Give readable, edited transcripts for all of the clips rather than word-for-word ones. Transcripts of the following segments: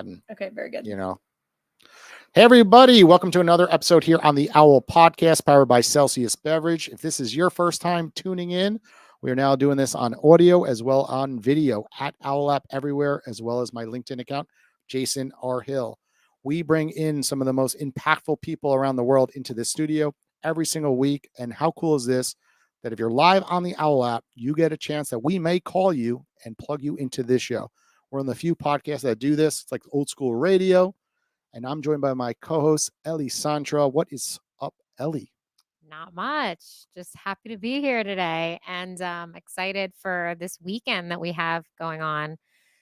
button. Okay, very good. You know. Hey, everybody. Welcome to another episode here on the OWLL Podcast, powered by Celsius Beverage. If this is your first time tuning in, we are now doing this on audio as well on video at OWL App everywhere, as well as my LinkedIn account, Jason R. Hill. We bring in some of the most impactful people around the world into this studio every single week. And how cool is this? That if you're live on the OWL App, you get a chance that we may call you and plug you into this show. We're on the few podcasts that do this. It's like old school radio. And I'm joined by my co-host, Ellie Santra. What is up, Ellie? Not much. Just happy to be here today and excited for this weekend that we have going on.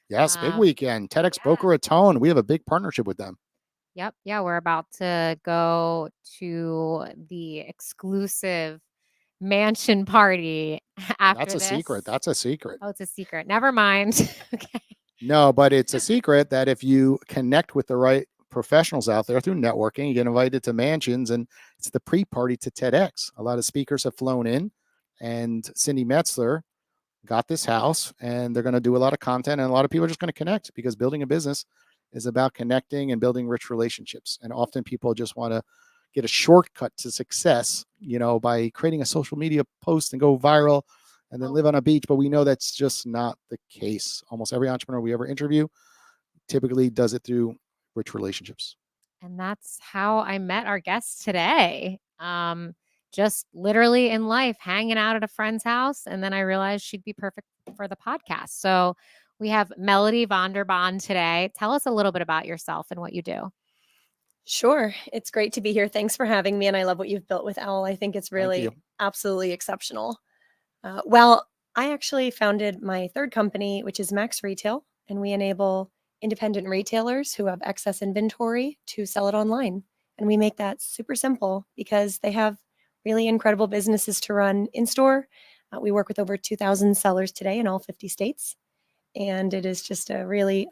Yes, big weekend. TEDx Boca Raton. We have a big partnership with them. Yep. Yeah, we're about to go to the exclusive mansion party after That's a this. secret. That's a secret. Oh, it's a secret. Never mind. Okay. No, but it's a secret that if you connect with the right professionals out there through networking, you get invited to mansions, and it's the pre-party to TEDx. A lot of speakers have flown in, and Cindy Metzler got this house, and they're going to do a lot of content, and a lot of people are just going to connect, because building a business is about connecting and building rich relationships. And often people just want to get a shortcut to success, you know, by creating a social media post and go viral and then live on a beach. But we know that's just not the case. Almost every entrepreneur we ever interview typically does it through rich relationships. And that's how I met our guest today. Just literally in life, hanging out at a friend's house. And then I realized she'd be perfect for the podcast. So we have Melodie van der Baan today. Tell us a little bit about yourself and what you do. Sure. It's great to be here. Thanks for having me. And I love what you've built with OWL. I think it's really absolutely exceptional. Well, I actually founded my third company, which is Max Retail, and we enable independent retailers who have excess inventory to sell it online. And we make that super simple because they have really incredible businesses to run in store. We work with over 2,000 sellers today in all 50 states. And it is just a really,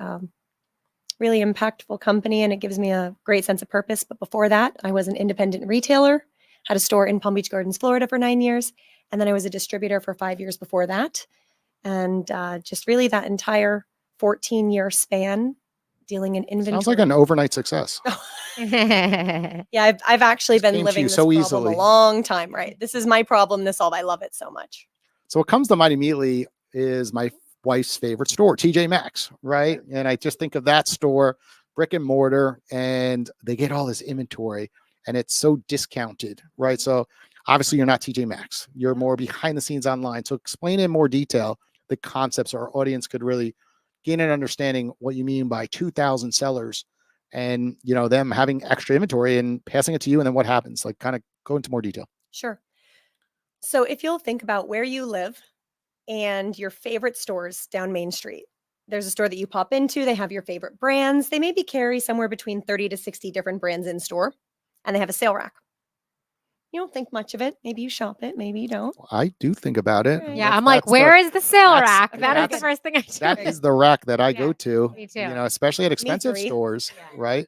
really impactful company, and it gives me a great sense of purpose. But before that, I was an independent retailer, had a store in Palm Beach Gardens, Florida for 9 years. And then I was a distributor for 5 years before that. And just really that entire 14-year span dealing in inventory. Sounds like an overnight success. Yeah, I've actually been living this so problem easily. a long time, right? This is my problem. This all. I love it so much. So what comes to mind immediately is my wife's favorite store, TJ Maxx, right? And I just think of that store, brick and mortar, and they get all this inventory, and it's so discounted, right? So obviously you're not TJ Maxx. You're more behind the scenes online. So explain in more detail the concepts, so our audience could really gain an understanding what you mean by 2,000 sellers and, you know, them having extra inventory and passing it to you, and then what happens? Like, kind of go into more detail. Sure. So if you'll think about where you live and your favorite stores down Main Street, there's a store that you pop into. They have your favorite brands. They maybe carry somewhere between 30 to 60 different brands in store, and they have a sale rack. You don't think much of it. Maybe you shop it. Maybe you don't. I do think about it. Right. Yeah, I'm like, where is the sale rack? That is the first thing I do. That is the rack that I go to, me too. you know, especially at expensive three. stores, Yeah. right?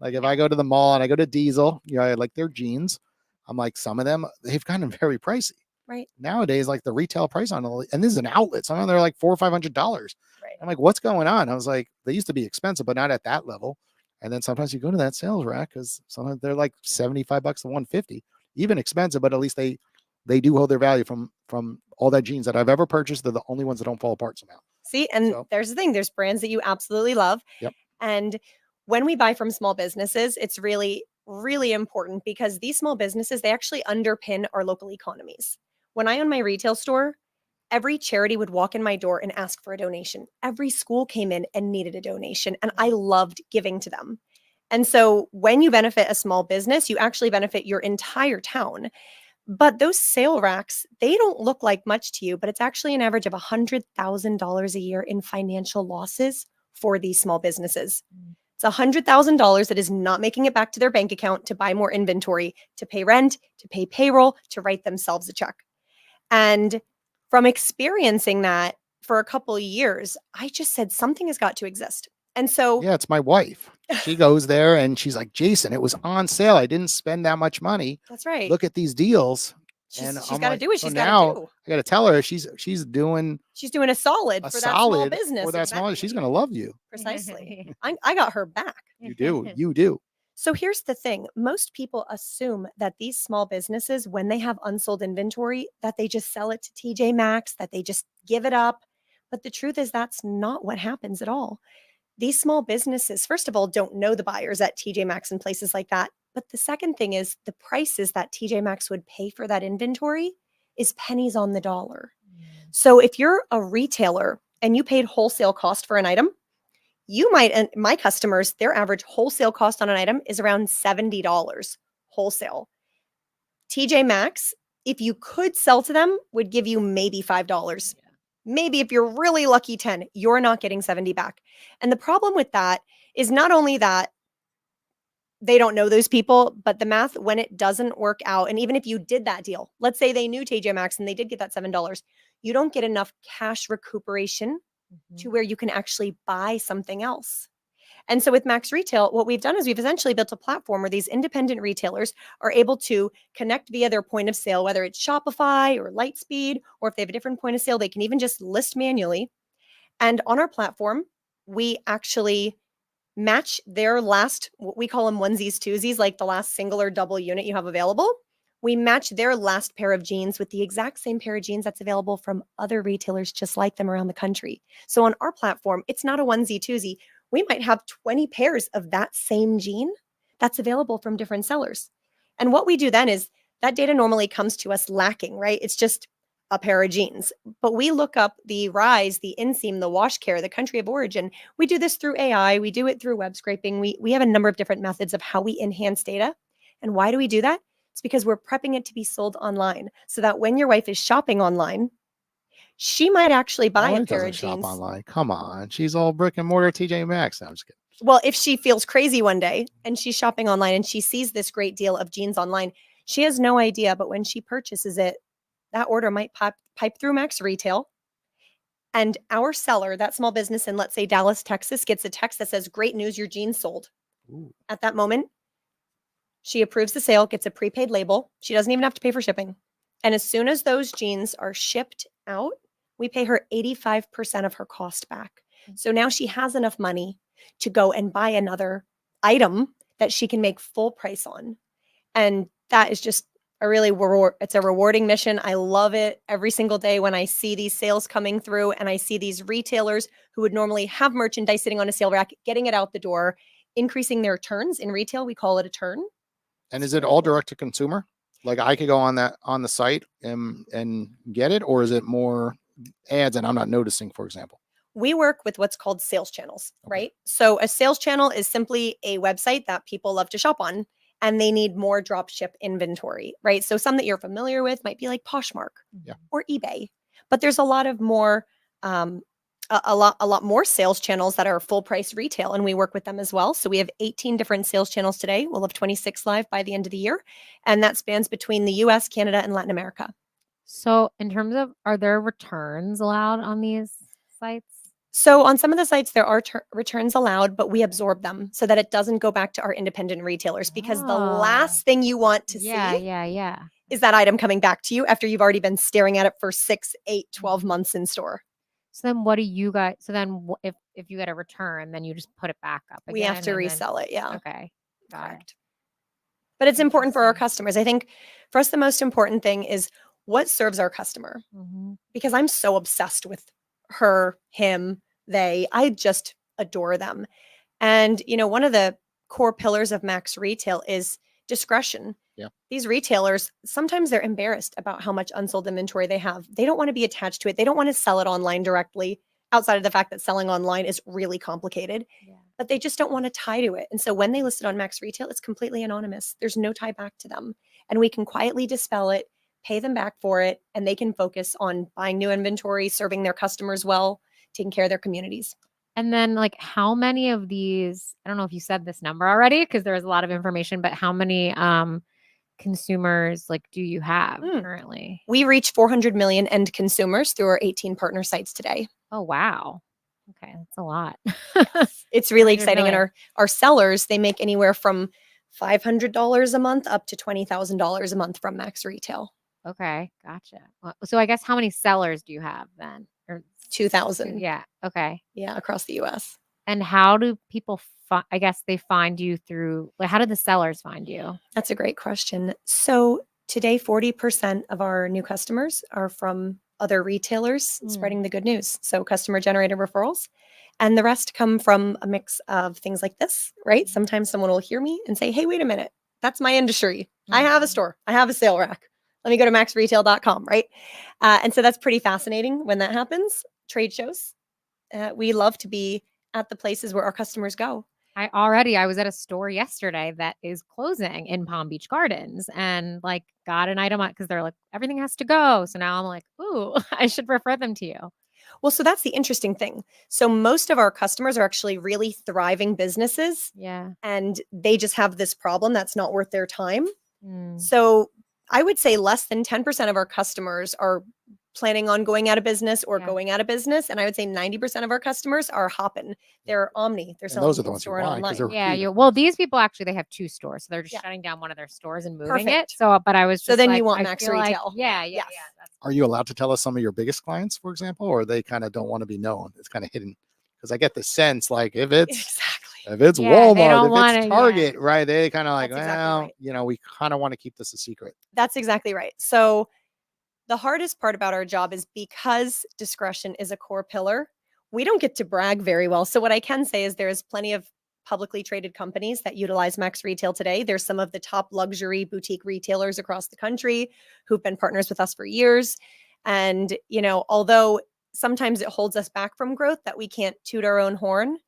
Like if I go to the mall and I go to Diesel, you know, I like their jeans. I'm like, some of them, they've gotten very pricey. Right. Nowadays, like the retail price on, and this is an outlet, some of them they're like $400 or $500. Right. I'm like, what's going on? I was like, they used to be expensive, but not at that level. And then sometimes you go to that sales rack because sometimes they're like $75 to $150, even expensive, but at least they do hold their value from all that jeans that I've ever purchased. They're the only ones that don't fall apart somehow. See, and there's the thing. There's brands that you absolutely love. Yep. And when we buy from small businesses, it's really, really important because these small businesses, they actually underpin our local economies. When I own my retail store, every charity would walk in my door and ask for a donation. Every school came in and needed a donation, and I loved giving to them. And so when you benefit a small business, you actually benefit your entire town. But those sale racks, they don't look like much to you, but it's actually an average of $100,000 a year in financial losses for these small businesses. It's $100,000 that is not making it back to their bank account to buy more inventory, to pay rent, to pay payroll, to write themselves a check. And from experiencing that for a couple of years, I just said something has got to exist. And so, yeah, it's my wife. She goes there and she's like, Jason, it was on sale. I didn't spend that much money. That's right. Look at these deals. And She's I'm got to like, do what so she's got now to do. I got to tell her she's doing She's doing a solid a for that small solid business. for that small. She's exactly. going to love you. Precisely. I got her back. You do. You do. So here's the thing. Most people assume that these small businesses, when they have unsold inventory, that they just sell it to TJ Maxx, that they just give it up. But the truth is that's not what happens at all. These small businesses, first of all, don't know the buyers at TJ Maxx and places like that. But the second thing is the prices that TJ Maxx would pay for that inventory is pennies on the dollar. So if you're a retailer and you paid wholesale cost for an item, you might, and my customers, their average wholesale cost on an item is around $70 wholesale. TJ Maxx, if you could sell to them, would give you maybe $5. Maybe if you're really lucky, 10. You're not getting 70 back. And the problem with that is not only that they don't know those people, but the math, when it doesn't work out, and even if you did that deal, let's say they knew TJ Maxx and they did get that $7, you don't get enough cash recuperation to where you can actually buy something else. And so with Max Retail, what we've done is we've essentially built a platform where these independent retailers are able to connect via their point of sale, whether it's Shopify or Lightspeed, or if they have a different point of sale, they can even just list manually. And on our platform, we actually match their last, what we call them onesies, twosies, like the last single or double unit you have available. We match their last pair of jeans with the exact same pair of jeans that's available from other retailers just like them around the country. So on our platform, it's not a onesie, twosie. We might have 20 pairs of that same jean that's available from different sellers. And what we do then is that data normally comes to us lacking, right? It's just a pair of jeans. But we look up the rise, the inseam, the wash care, the country of origin. We do this through AI. We do it through web scraping. We have a number of different methods of how we enhance data. And why do we do that? It's because we're prepping it to be sold online so that when your wife is shopping online, she might actually buy My a wife pair of doesn't shop jeans. online. Come on. She's all brick and mortar TJ Maxx. No, I'm just kidding. Well, if she feels crazy one day and she's shopping online and she sees this great deal of jeans online, she has no idea. But when she purchases it, that order might pipe through Max Retail. And our seller, that small business in, let's say, Dallas, Texas, gets a text that says, "Great news, your jeans sold." Ooh. At that moment, she approves the sale, gets a prepaid label. She doesn't even have to pay for shipping. And as soon as those jeans are shipped out, we pay her 85% of her cost back. So now she has enough money to go and buy another item that she can make full price on. And that is just a really it's a rewarding mission. I love it every single day when I see these sales coming through and I see these retailers who would normally have merchandise sitting on a sale rack, getting it out the door, increasing their turns. In retail, we call it a turn. And is it all direct to consumer? Like I could go on the site and get it, or is it more ads and I'm not noticing, for example? We work with what's called sales channels, Okay. right? So a sales channel is simply a website that people love to shop on and they need more drop ship inventory, right? So some that you're familiar with might be like Poshmark or eBay, but there's a lot of more, a lot more sales channels that are full price retail, and we work with them as well. So we have 18 different sales channels today. We'll have 26 live by the end of the year, and that spans between the US, Canada, and Latin America. So in terms of, are there returns allowed on these sites? So on some of the sites, there are returns allowed, but we absorb them so that it doesn't go back to our independent retailers, because the last thing you want to see is that item coming back to you after you've already been staring at it for 6, 8, 12 months in store. So then what do you guys, so then if you get a return, then you just put it back up again? We have to resell it. Yeah. Okay. Got it. But it's important for our customers. I think for us, the most important thing is what serves our customer, because I'm so obsessed with her, him, they. I just adore them. And, you know, one of the core pillars of Max Retail is discretion. Yeah. These retailers, sometimes they're embarrassed about how much unsold inventory they have. They don't want to be attached to it. They don't want to sell it online directly, outside of the fact that selling online is really complicated, but they just don't want to tie to it. And so when they list it on Max Retail, it's completely anonymous. There's no tie back to them. And we can quietly dispel it, pay them back for it, and they can focus on buying new inventory, serving their customers well, taking care of their communities. And then, like, how many of these, I don't know if you said this number already, because there was a lot of information, but how many consumers, like, do you have currently? We reach 400 million end consumers through our 18 partner sites today. Oh, wow. Okay, that's a lot. It's really exciting. And our sellers, they make anywhere from $500 a month up to $20,000 a month from Max Retail. Okay, gotcha. So I guess how many sellers do you have then? Or 2,000. yeah, okay. Yeah, across the US. And how do people I guess they find you through like how do the sellers find you? That's a great question. So today, 40% of our new customers are from other retailers spreading the good news. So customer generated referrals. And the rest come from a mix of things like this, right? Sometimes someone will hear me and say, hey, wait a minute, that's my industry. I have a store, I have a sale rack. Let me go to maxretail.com, right? And so that's pretty fascinating when that happens. Trade shows. We love to be at the places where our customers go. I was at a store yesterday that is closing in Palm Beach Gardens and like got an item because they're like everything has to go. So now I'm like, ooh, I should refer them to you. Well, so that's the interesting thing. So most of our customers are actually really thriving businesses Yeah. and they just have this problem that's not worth their time. Mm. So I would say less than 10% of our customers are planning on going out of business or Yeah. going out of business. And I would say 90% of our customers are hopping. They're omni. They're And selling those are the in ones you store and want because online. they're Yeah, repeat. well, these people actually they have 2 stores, so they're just Yeah. shutting down one of their stores and moving it. Perfect. So, but I was just So then like, you want I max feel like- retail. yeah, Yes. That's Are you allowed to tell us some of your biggest clients, for example, or they kind of don't want to be known? It's kind of hidden because I get the sense like if it's Exactly. Yeah, they Walmart, don't if wanna- it's yeah. Target, right? They kind of like, That's exactly well, right. we kind of want to keep this a secret. That's exactly right. So the hardest part about our job is because discretion is a core pillar, we don't get to brag very well. So what I can say is there's plenty of publicly traded companies that utilize Max Retail today. There's some of the top luxury boutique retailers across the country who've been partners with us for years. And, although sometimes it holds us back from growth that we can't toot our own horn,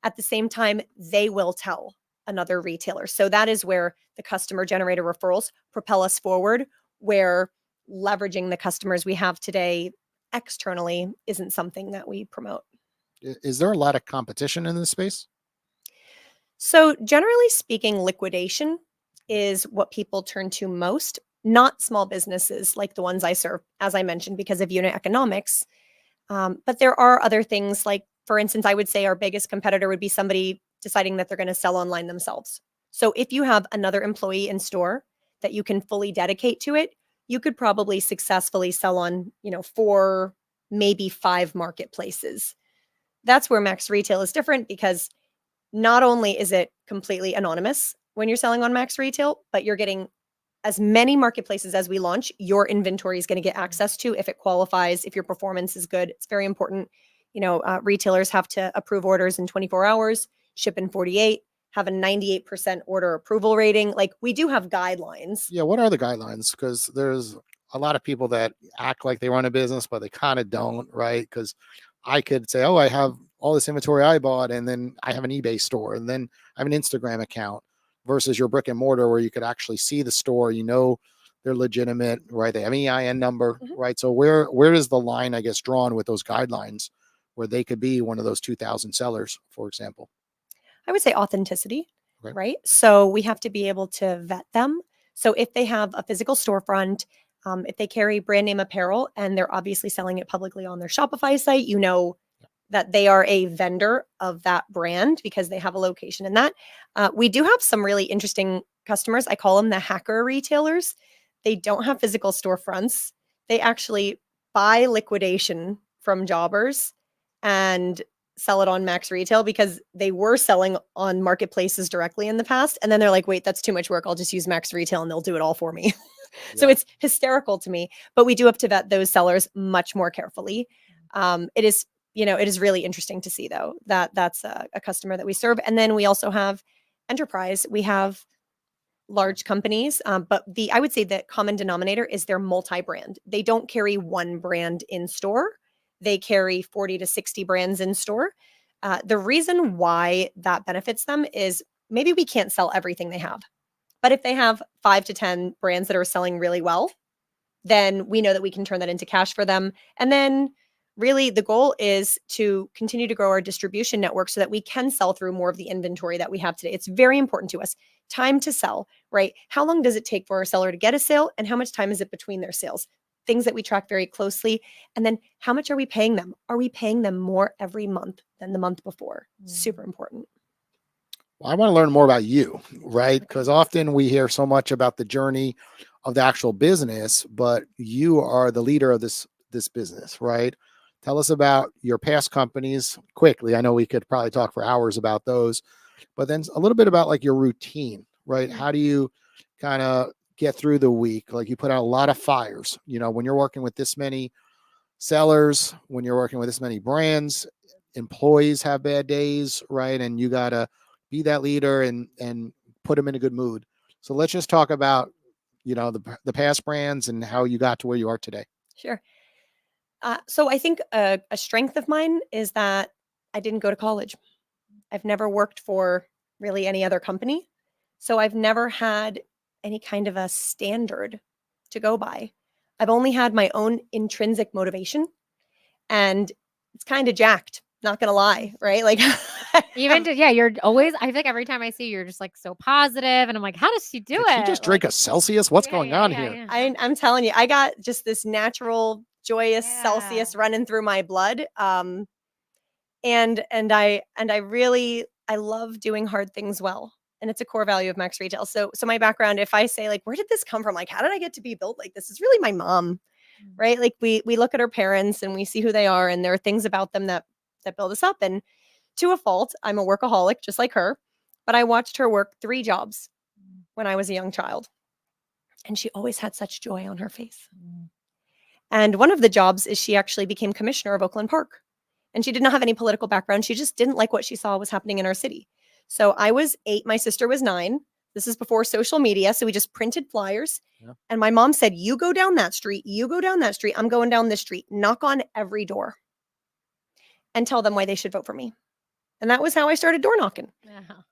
at the same time, they will tell another retailer. So that is where the customer generated referrals propel us forward, where leveraging the customers we have today externally isn't something that we promote. Is there a lot of competition in this space? So, generally speaking, liquidation is what people turn to most, not small businesses like the ones I serve, as I mentioned, because of unit economics. But there are other things like, for instance, I would say our biggest competitor would be somebody deciding that they're going to sell online themselves. So, if you have another employee in store that you can fully dedicate to it, you could probably successfully sell on, 4, maybe 5 marketplaces. That's where Max Retail is different because not only is it completely anonymous when you're selling on Max Retail, but you're getting as many marketplaces as we launch, your inventory is going to get access to if it qualifies, if your performance is good. It's very important. Retailers have to approve orders in 24 hours, ship in 48, have a 98% order approval rating. Like we do have guidelines. Yeah. What are the guidelines? Because there's a lot of people that act like they run a business, but they kind of don't, right? Because I could say, oh, I have all this inventory I bought, and then I have an eBay store, and then I have an Instagram account versus your brick and mortar where you could actually see the store, they're legitimate, right? They have an EIN number, right? So where is the line, I guess, drawn with those guidelines where they could be one of those 2,000 sellers, for example? I would say authenticity, Okay. right? So we have to be able to vet them. So if they have a physical storefront, if they carry brand name apparel and they're obviously selling it publicly on their Shopify site, that they are a vendor of that brand because they have a location in that. We do have some really interesting customers. I call them the hacker retailers. They don't have physical storefronts. They actually buy liquidation from jobbers and sell it on Max Retail because they were selling on marketplaces directly in the past. And then they're like, wait, that's too much work. I'll just use Max Retail and they'll do it all for me. So it's hysterical to me, but we do have to vet those sellers much more carefully. It is really interesting to see though, that that's a customer that we serve. And then we also have enterprise. We have large companies, but I would say the common denominator is they're multi-brand. They don't carry one brand in store. They carry 40 to 60 brands in store. The reason why that benefits them is maybe we can't sell everything they have. But if they have 5 to 10 brands that are selling really well, then we know that we can turn that into cash for them. And then really the goal is to continue to grow our distribution network so that we can sell through more of the inventory that we have today. It's very important to us. Time to sell, right? How long does it take for a seller to get a sale and how much time is it between their sales? Things that we track very closely. And then how much are we paying them? Are we paying them more every month than the month before? Super important. I want to learn more about you, right? Because often we hear so much about the journey of the actual business, but you are the leader of this business, right? Tell us about your past companies quickly. I know we could probably talk for hours about those, but then a little bit about like your routine, right? Mm. How do you kind of get through the week? Like you put out a lot of fires, when you're working with this many sellers, when you're working with this many brands, employees have bad days, right? And you gotta be that leader and put them in a good mood. So let's just talk about the past brands and how you got to where you are today. Sure. So I think a strength of mine is that I didn't go to college. I've never worked for really any other company. So I've never had any kind of a standard to go by. I've only had my own intrinsic motivation, and it's kind of jacked, not gonna lie, right? Like You're always, I feel like every time I see you, you're just like so positive, and I'm like, how does she do Did it? she just Like, drink a Celsius? What's yeah, going yeah, on yeah, here? yeah. I'm telling you, I got just this natural, joyous Celsius Yeah. running through my blood. And I really I love doing hard things well. And it's a core value of Max Retail. So my background, if I say like, where did this come from? Like, how did I get to be built like this? It's really my mom, right? Like we look at our parents and we see who they are, and there are things about them that build us up. And to a fault, I'm a workaholic just like her, but I watched her work 3 jobs when I was a young child. And she always had such joy on her face. And one of the jobs is she actually became commissioner of Oakland Park. And she did not have any political background. She just didn't like what she saw was happening in our city. So I was 8, my sister was 9. This is before social media. So we just printed flyers. Yeah. And my mom said, you go down that street, you go down that street, I'm going down this street, knock on every door and tell them why they should vote for me. And that was how I started door knocking.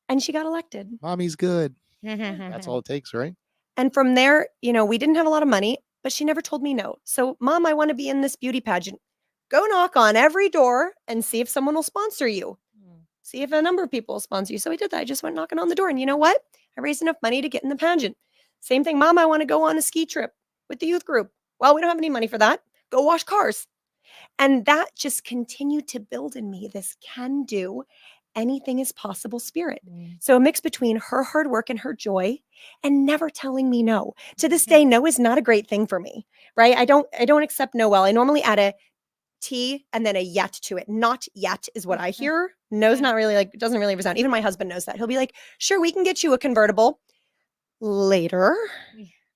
And she got elected. Mommy's good. That's all it takes, right? And from there, we didn't have a lot of money, but she never told me no. So, Mom, I want to be in this beauty pageant. Go knock on every door and see if someone will sponsor you. See if a number of people will sponsor you. So I did that. I just went knocking on the door. And you know what? I raised enough money to get in the pageant. Same thing, Mom, I want to go on a ski trip with the youth group. Well, we don't have any money for that. Go wash cars. And that just continued to build in me this can do, anything is possible spirit. So a mix between her hard work and her joy and never telling me no. To this day, no is not a great thing for me, right? I don't accept no well. I normally add a T and then a yet to it. Not yet is what I hear. No's not really like, doesn't really resound. Even my husband knows that. He'll be like, sure, we can get you a convertible later.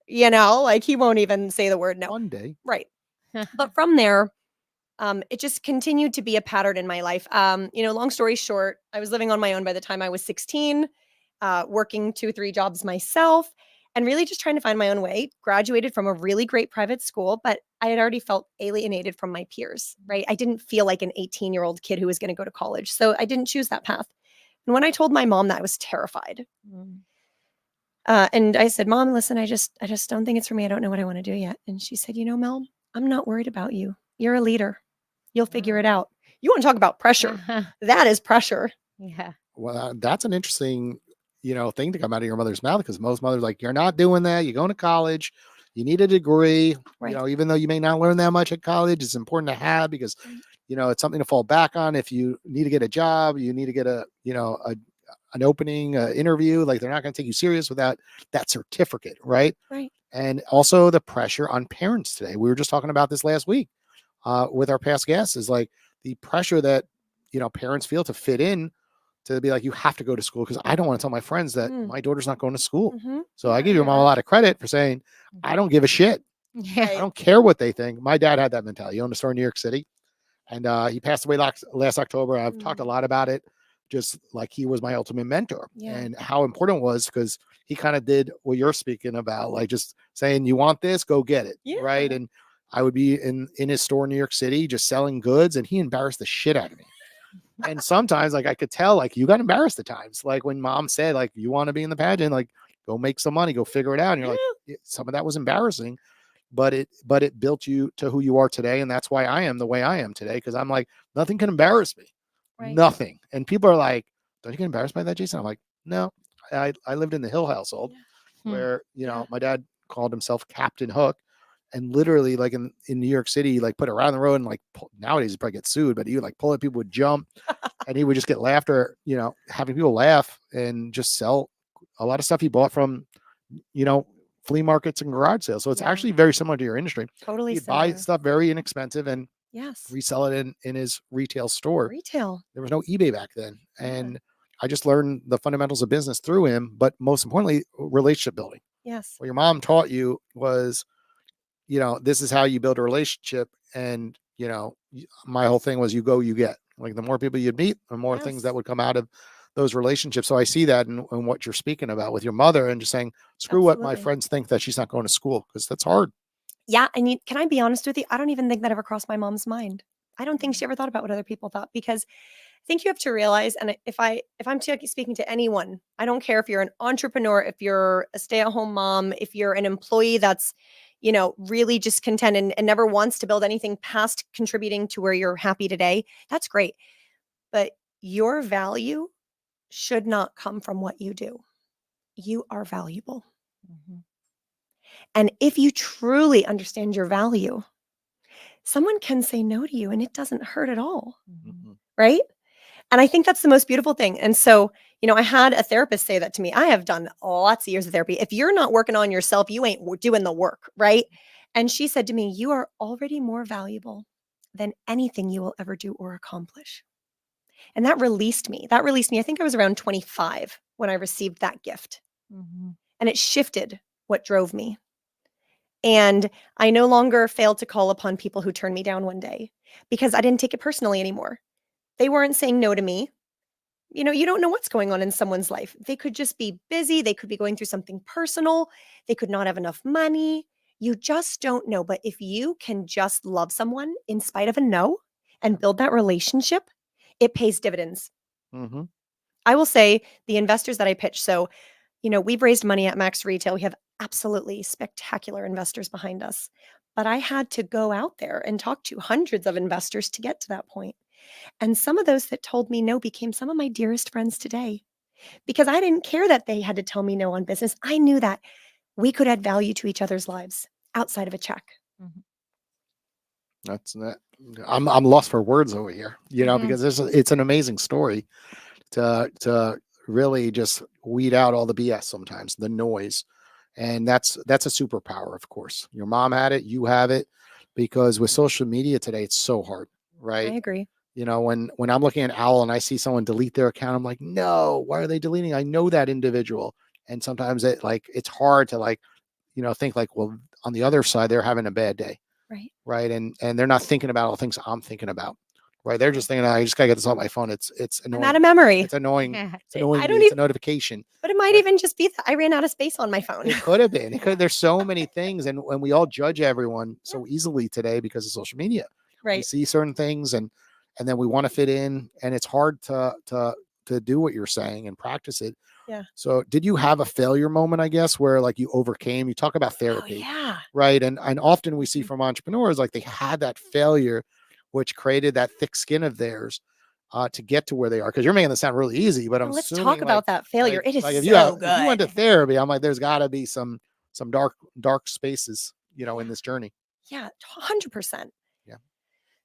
Like he won't even say the word no. One day. Right. But from there, it just continued to be a pattern in my life. Long story short, I was living on my own by the time I was 16, working 2-3 jobs myself, and really just trying to find my own way. Graduated from a really great private school, but I had already felt alienated from my peers, right? I didn't feel like an 18-year-old kid who was going to go to college. So I didn't choose that path. And when I told my mom that, I was terrified. And I said, Mom, listen, I just don't think it's for me. I don't know what I want to do yet. And she said, Mel, I'm not worried about you. You're a leader. You'll figure it out. You want to talk about pressure? That is pressure. Yeah. Well, that's an interesting, thing to come out of your mother's mouth, because most mothers like, you're not doing that. You're going to college. You need a degree. Right. Even though you may not learn that much at college, it's important to have because, it's something to fall back on. If you need to get a job, you need to get an opening interview. Like they're not going to take you serious without that certificate, right? Right. And also the pressure on parents today. We were just talking about this last week with our past guests, is like the pressure that parents feel to fit in, to be like, you have to go to school, because I don't want to tell my friends that my daughter's not going to school. So I give your mom a lot of credit for saying, I don't give a shit. Yeah. I don't care what they think. My dad had that mentality. He owned a store in New York City, and he passed away last October. I've talked a lot about it, just like he was my ultimate mentor, and how important it was, because he kind of did what you're speaking about, like just saying, you want this, go get it. Right. And I would be in his store in New York City, just selling goods, and he embarrassed the shit out of me. And sometimes like I could tell, like, you got embarrassed at times. Like when Mom said, like, you want to be in the pageant, like go make some money, go figure it out. And you're like, some of that was embarrassing, but it built you to who you are today. And that's why I am the way I am today. Cause I'm like, nothing can embarrass me. Right. Nothing. And people are like, don't you get embarrassed by that, Jason? I'm like, no, I lived in the Hill household where, my dad called himself Captain Hook. And literally, like in New York City, like put it around the road and like nowadays you probably get sued, but you like pull it, people would jump. and he would just get laughter, having people laugh and just sell a lot of stuff he bought from, flea markets and garage sales. So it's Yeah. actually very similar to your industry. Totally He'd buy similar. stuff very inexpensive and Yes. resell it in his retail store. Retail. There was no eBay back then. Yeah. And I just learned the fundamentals of business through him, but most importantly, relationship building. Yes. What your mom taught you was, this is how you build a relationship. And, my whole thing was you go, you get. Like the more people you'd meet, the more things Yes. that would come out of those relationships. So I see that in what you're speaking about with your mother and just saying, screw what my Absolutely. friends think that she's not going to school, because that's hard. Yeah. And can I be honest with you? I don't even think that ever crossed my mom's mind. I don't think she ever thought about what other people thought, because I think you have to realize, and if I'm speaking to anyone, I don't care if you're an entrepreneur, if you're a stay-at-home mom, if you're an employee that's, really just content and never wants to build anything past contributing to where you're happy today, that's great. But your value should not come from what you do. You are valuable. Mhm. And if you truly understand your value, someone can say no to you and it doesn't hurt at all. Mhm. Right? And I think that's the most beautiful thing. And so, I had a therapist say that to me. I have done lots of years of therapy. If you're not working on yourself, you ain't doing the work, right? And she said to me, you are already more valuable than anything you will ever do or accomplish. And that released me. I think I was around 25 when I received that gift. Mhm. And it shifted what drove me. And I no longer failed to call upon people who turned me down one day because I didn't take it personally anymore. They weren't saying no to me. You don't know what's going on in someone's life. They could just be busy. They could be going through something personal. They could not have enough money. You just don't know. But if you can just love someone in spite of a no and build that relationship, it pays dividends. Mm-hmm. I will say the investors that I pitch. So, we've raised money at Max Retail. We have absolutely spectacular investors behind us. But I had to go out there and talk to hundreds of investors to get to that point. And some of those that told me no became some of my dearest friends today, because I didn't care that they had to tell me no on business. I knew that we could add value to each other's lives outside of a check. Mhm. That's that. I'm lost for words over here, Mhm. because it's an amazing story to really just weed out all the BS sometimes, the noise. And that's a superpower, of course. Your mom had it, you have it, because with social media today, it's so hard, I right? agree. When I'm looking at Owwll and I see someone delete their account, I'm like, no, why are they deleting? I know that individual. And sometimes it's hard to think like, well, on the other side, they're having a bad day. Right. Right. And they're not thinking about all the things I'm thinking about. Right. They're just thinking, I just gotta get this on my phone. It's I'm annoying. out of memory. It's annoying. Yeah. It's annoying. I don't It's a even, notification. but it might Right. even just be that I ran out of space on my phone. It could have been. There's so many things, and we all judge everyone so easily today because of social media. We Right. see certain things, and then we want to fit in, and it's hard to do what you're saying and practice it. Yeah. So, did you have a failure moment, I guess, where like you overcame? You talk about Oh, therapy, yeah. right? And often we see from entrepreneurs like they had that failure, which created that thick skin of theirs to get to where they are. Because you're making this sound really easy, but I'm Let's assuming talk about that failure. It is if so if you went to good. therapy, I'm like, there's got to be some dark spaces, in this journey. Yeah, 100%. Yeah.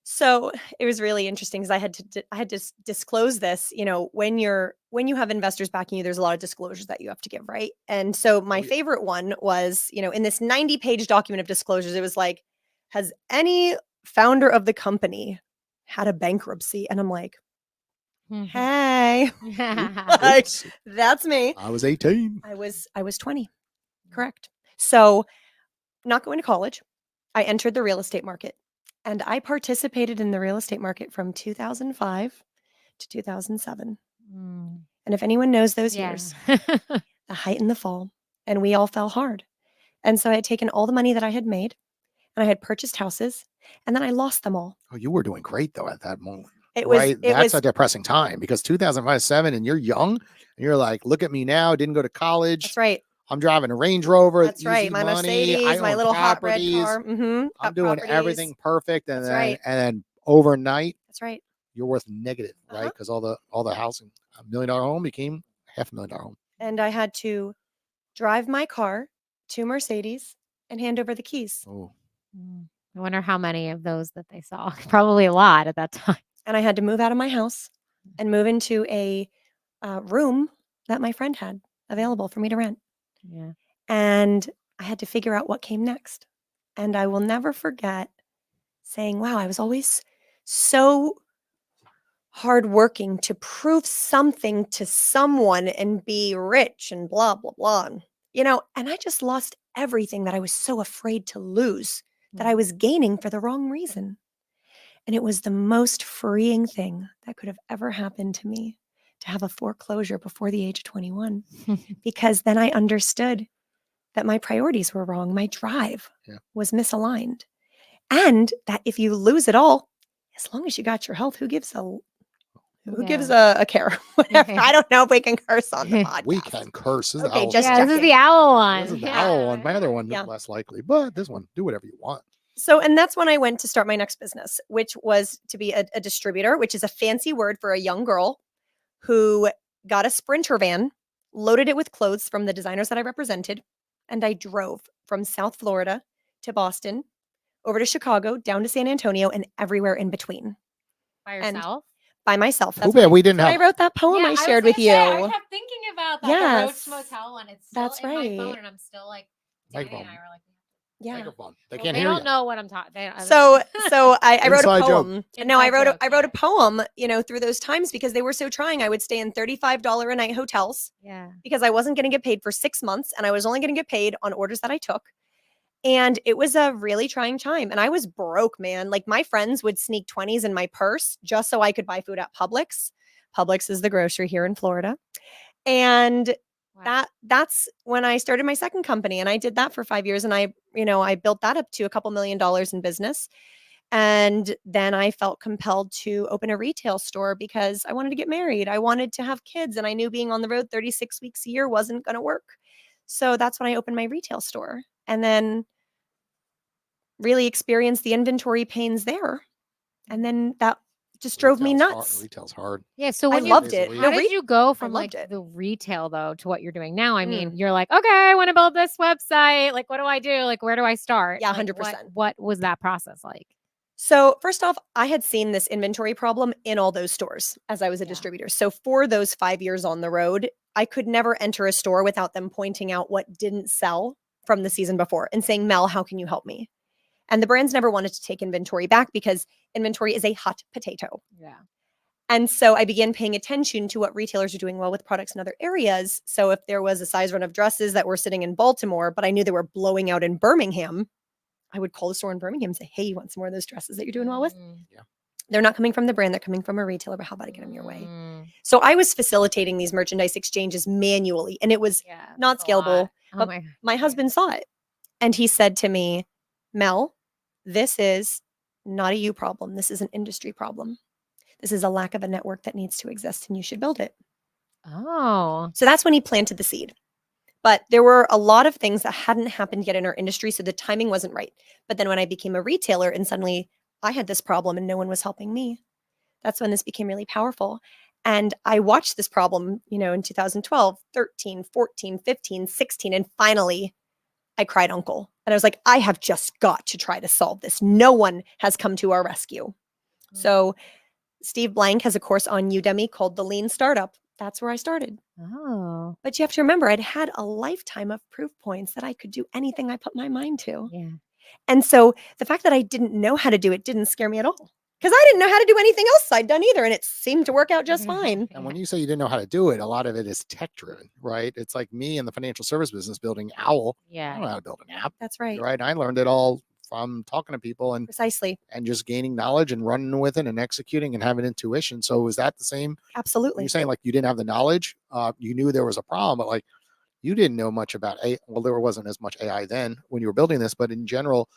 So it was really interesting because I had to disclose this. When you have investors backing you, there's a lot of disclosures that you have to give, right? And so my yeah. favorite one was, in this 90-page document of disclosures, it was like, has any founder of the company had a bankruptcy? And I'm like, Mhm. hey, like, Oops. that's me. I was 18. I was 20, correct? So, not going to college, I entered the real estate market. And I participated in the real estate market from 2005 to 2007. Mm. And if anyone knows those Yeah. years, the height and the fall, and we all fell hard. And so I had taken all the money that I had made and I had purchased houses, and then I lost them all. Oh, you were doing great though at that moment. It was Right. it That's was a depressing time because 2005, 7, and you're young, and you're like, look at me now. Didn't go to college. That's right. I'm driving a Range Rover. That's right. Easy My money. I Mercedes, my own little hot red properties. car. I'm Got doing properties. everything perfect, and That's then right. overnight, That's right. you're worth negative, right? Because all the housing, $1 million home became $500,000 home. And I had to drive my car to Mercedes and hand over the keys. Oh, Mm. I wonder how many of those that they saw. Probably a lot at that time. And I had to move out of my house and move into a room that my friend had available for me to rent. Yeah. And I had to figure out what came next. And I will never forget saying, wow, I was always so hardworking to prove something to someone and be rich and blah, blah, blah. And, and I just lost everything that I was so afraid to lose that I was gaining for the wrong reason. And it was the most freeing thing that could have ever happened to me to have a foreclosure before the age of 21, because then I understood that my priorities were wrong. My drive was misaligned. And that if you lose it all, as long as you got your health, who gives a care? Whatever. I don't know if we can curse on the podcast. We can curse. This is Okay, Owl. just This is the Owwll one. This is the Owl one. My other one, Yeah. less likely, but this one, do whatever you want. So, and that's when I went to start my next business, which was to be a distributor, which is a fancy word for a young girl who got a Sprinter van, loaded it with clothes from the designers that I represented, and I drove from South Florida to Boston, over to Chicago, down to San Antonio, and everywhere in between. By And yourself? by myself. Too bad we didn't I have. wrote that poem I shared with you. I kept thinking about that. The Roach Yes. Motel one. It's still That's in my right. phone, and I'm still like, Danny and I Microphone. were like, Yeah. Microphone. They well, can't they hear don't you. know what I'm talking. So I wrote a Inside joke. poem. No, I Inside wrote a joke, poem, through those times because they were so trying. I would stay in $35 a night hotels yeah. because I wasn't going to get paid for 6 months, and I was only going to get paid on orders that I took. And it was a really trying time. And I was broke, man. Like, my friends would sneak 20s in my purse just so I could buy food at Publix. Publix is the grocery here in Florida. And Wow. that's when I started my second company, and I did that for 5 years, and I built that up to a couple $1 million in business. And then I felt compelled to open a retail store because I wanted to get married. I wanted to have kids, and I knew being on the road 36 weeks a year wasn't going to work. So that's when I opened my retail store, and then really experienced the inventory pains there. And then that just drove me nuts. Retail's hard. Yeah. So I when loved it. How No, did you go from loved like it. the retail though to what you're doing now? I mean, you're like, okay, I want to build this website. Like, what do I do? Like, where do I start? Yeah, Like, 100%. What was that process like? So first off, I had seen this inventory problem in all those stores as I was a distributor. So for those 5 years on the road, I could never enter a store without them pointing out what didn't sell from the season before and saying, Mel, how can you help me? And the brands never wanted to take inventory back because inventory is a hot potato. Yeah. And so I began paying attention to what retailers are doing well with products in other areas. So if there was a size run of dresses that were sitting in Baltimore, but I knew they were blowing out in Birmingham, I would call the store in Birmingham and say, hey, you want some more of those dresses that you're doing well with? Yeah. They're not coming from the brand. They're coming from a retailer, but how about I get them your way? So I was facilitating these merchandise exchanges manually, and it was not scalable. Oh But my husband saw it, and he said to me, Mel, this is not a you problem. This is an industry problem. This is a lack of a network that needs to exist, and you should build it. Oh. So that's when he planted the seed. But there were a lot of things that hadn't happened yet in our industry, so the timing wasn't right. But then when I became a retailer and suddenly I had this problem and no one was helping me, that's when this became really powerful. And I watched this problem, in 2012, 13, 14, 15, 16, and finally I cried uncle. And I was like, I have just got to try to solve this. No one has come to our rescue. So Steve Blank has a course on Udemy called The Lean Startup. That's where I started. Oh. But you have to remember, I'd had a lifetime of proof points that I could do anything I put my mind to. Yeah. And so the fact that I didn't know how to do it didn't scare me at all, because I didn't know how to do anything else I'd done either. And it seemed to work out just fine. And when you say you didn't know how to do it, a lot of it is tech driven, right? It's like me in the financial service business building Owwll. I don't know how to build an app. That's right. Right. And I learned it all from talking to people and Precisely. and just gaining knowledge and running with it and executing and having intuition. So is that the same? Absolutely. You're saying like you didn't have the knowledge, you knew there was a problem, but like you didn't know much about AI. Well, there wasn't as much AI then when you were building this, but in general,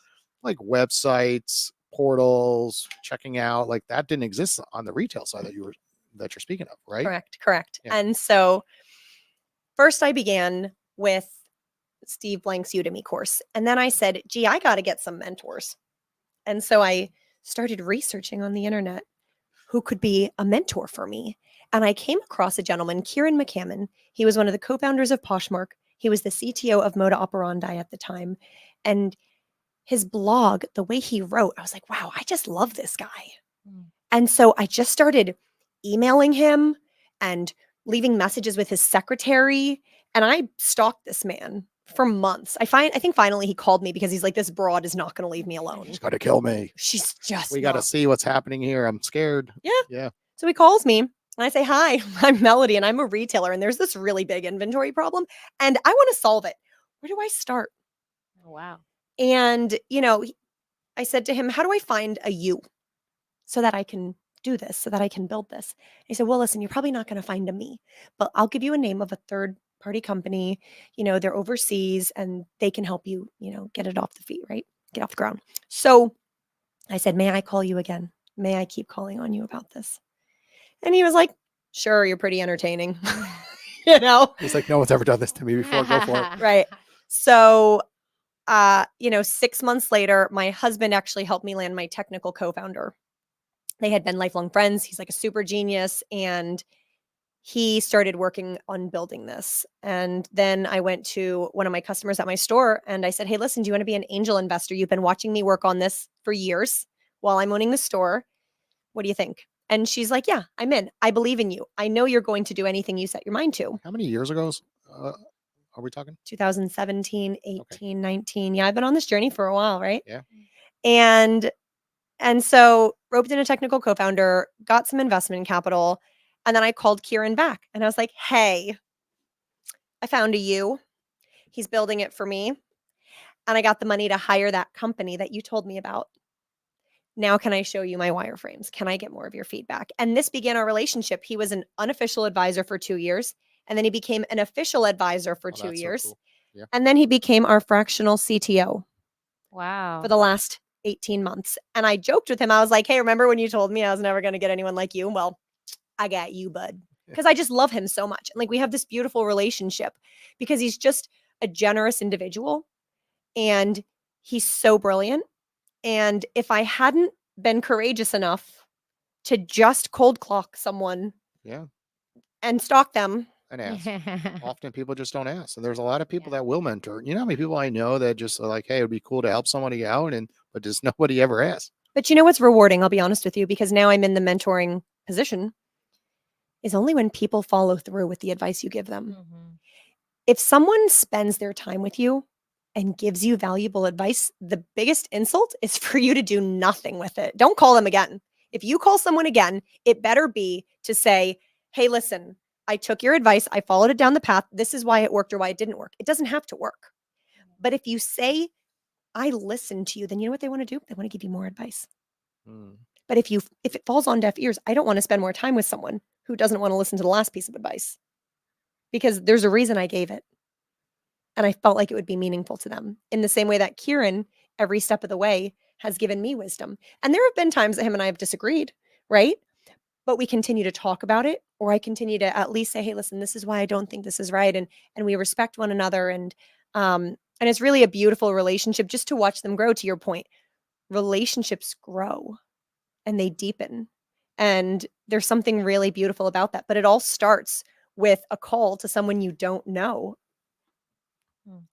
like websites, portals, checking out, like that didn't exist on the retail side that you're speaking of, right? Correct. Yeah. And so first I began with Steve Blank's Udemy course. And then I said, gee, I got to get some mentors. And so I started researching on the internet who could be a mentor for me. And I came across a gentleman, Kieran McCammon. He was one of the co-founders of Poshmark. He was the CTO of Moda Operandi at the time. And his blog, the way he wrote, I was like, wow, I just love this guy. And so I just started emailing him and leaving messages with his secretary. And I stalked this man for months. I think finally he called me because he's like, this broad is not going to leave me alone. She's going to kill me. She's just We got to not. see what's happening here. I'm scared. Yeah. Yeah. So he calls me and I say, hi, I'm Melodie and I'm a retailer and there's this really big inventory problem and I want to solve it. Where do I start? Oh, wow. And, I said to him, how do I find a you so that I can do this, so that I can build this? He said, well, listen, you're probably not going to find a me, but I'll give you a name of a third party company. They're overseas and they can help you, get it off the feet, right? Get off the ground. So I said, may I call you again? May I keep calling on you about this? And he was like, sure, you're pretty entertaining. He's like, no one's ever done this to me before. Go for it. Right. So 6 months later, my husband actually helped me land my technical co-founder. They had been lifelong friends. He's like a super genius. And he started working on building this. And then I went to one of my customers at my store and I said, hey, listen, do you want to be an angel investor? You've been watching me work on this for years while I'm owning the store. What do you think? And she's like, yeah, I'm in. I believe in you. I know you're going to do anything you set your mind to. How many years ago are we talking? 2017, 18, okay. 19. Yeah, I've been on this journey for a while, right? Yeah. And so roped in a technical co-founder, got some investment capital, and then I called Kieran back and I was like, hey, I found a you. He's building it for me. And I got the money to hire that company that you told me about. Now can I show you my wireframes? Can I get more of your feedback? And this began our relationship. He was an unofficial advisor for 2 years. And then he became an official advisor for 2 years. So cool. Yeah. And then he became our fractional CTO. Wow. For the last 18 months. And I joked with him. I was like, hey, remember when you told me I was never going to get anyone like you? Well, I got you, bud. Because I just love him so much. And like we have this beautiful relationship because he's just a generous individual and he's so brilliant. And if I hadn't been courageous enough to just cold clock someone and stalk them and ask. Often people just don't ask. And there's a lot of people that will mentor. You know how many people I know that just are like, hey, it'd be cool to help somebody out, but just nobody ever asks. But you know what's rewarding? I'll be honest with you, because now I'm in the mentoring position, is only when people follow through with the advice you give them. Mm-hmm. If someone spends their time with you and gives you valuable advice, the biggest insult is for you to do nothing with it. Don't call them again. If you call someone again, it better be to say, hey, listen, I took your advice. I followed it down the path. This is why it worked or why it didn't work. It doesn't have to work. But if you say, I listened to you, then you know what they want to do? They want to give you more advice. But if it falls on deaf ears, I don't want to spend more time with someone who doesn't want to listen to the last piece of advice, because there's a reason I gave it. And I felt like it would be meaningful to them in the same way that Kieran, every step of the way, has given me wisdom. And there have been times that him and I have disagreed, right? But we continue to talk about it, or I continue to at least say, hey, listen, this is why I don't think this is right. And we respect one another. And it's really a beautiful relationship just to watch them grow. To your point, relationships grow and they deepen. And there's something really beautiful about that. But it all starts with a call to someone you don't know.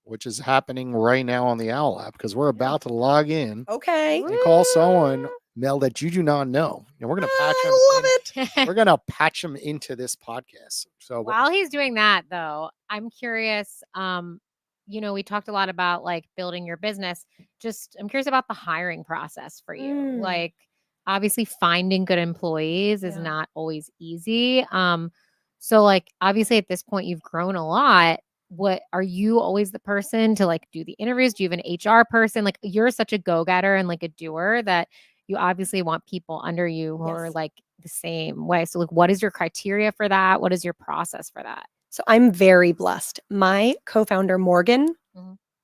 Which is happening right now on the OWLL app, because we're about to log in. Okay. And call someone, Mel, that you do not know. And we're going to patch them. I love it. We're going to patch them into this podcast. So while he's doing that, though, I'm curious. We talked a lot about like building your business. I'm curious about the hiring process for you. Like, obviously finding good employees is not always easy. So like, obviously at this point you've grown a lot. What are you always the person to like do the interviews? Do you have an HR person? Like, you're such a go-getter and like a doer that you obviously want people under you who are like the same way. So like, what is your criteria for that? What is your process for that? So I'm very blessed. My co-founder, Morgan,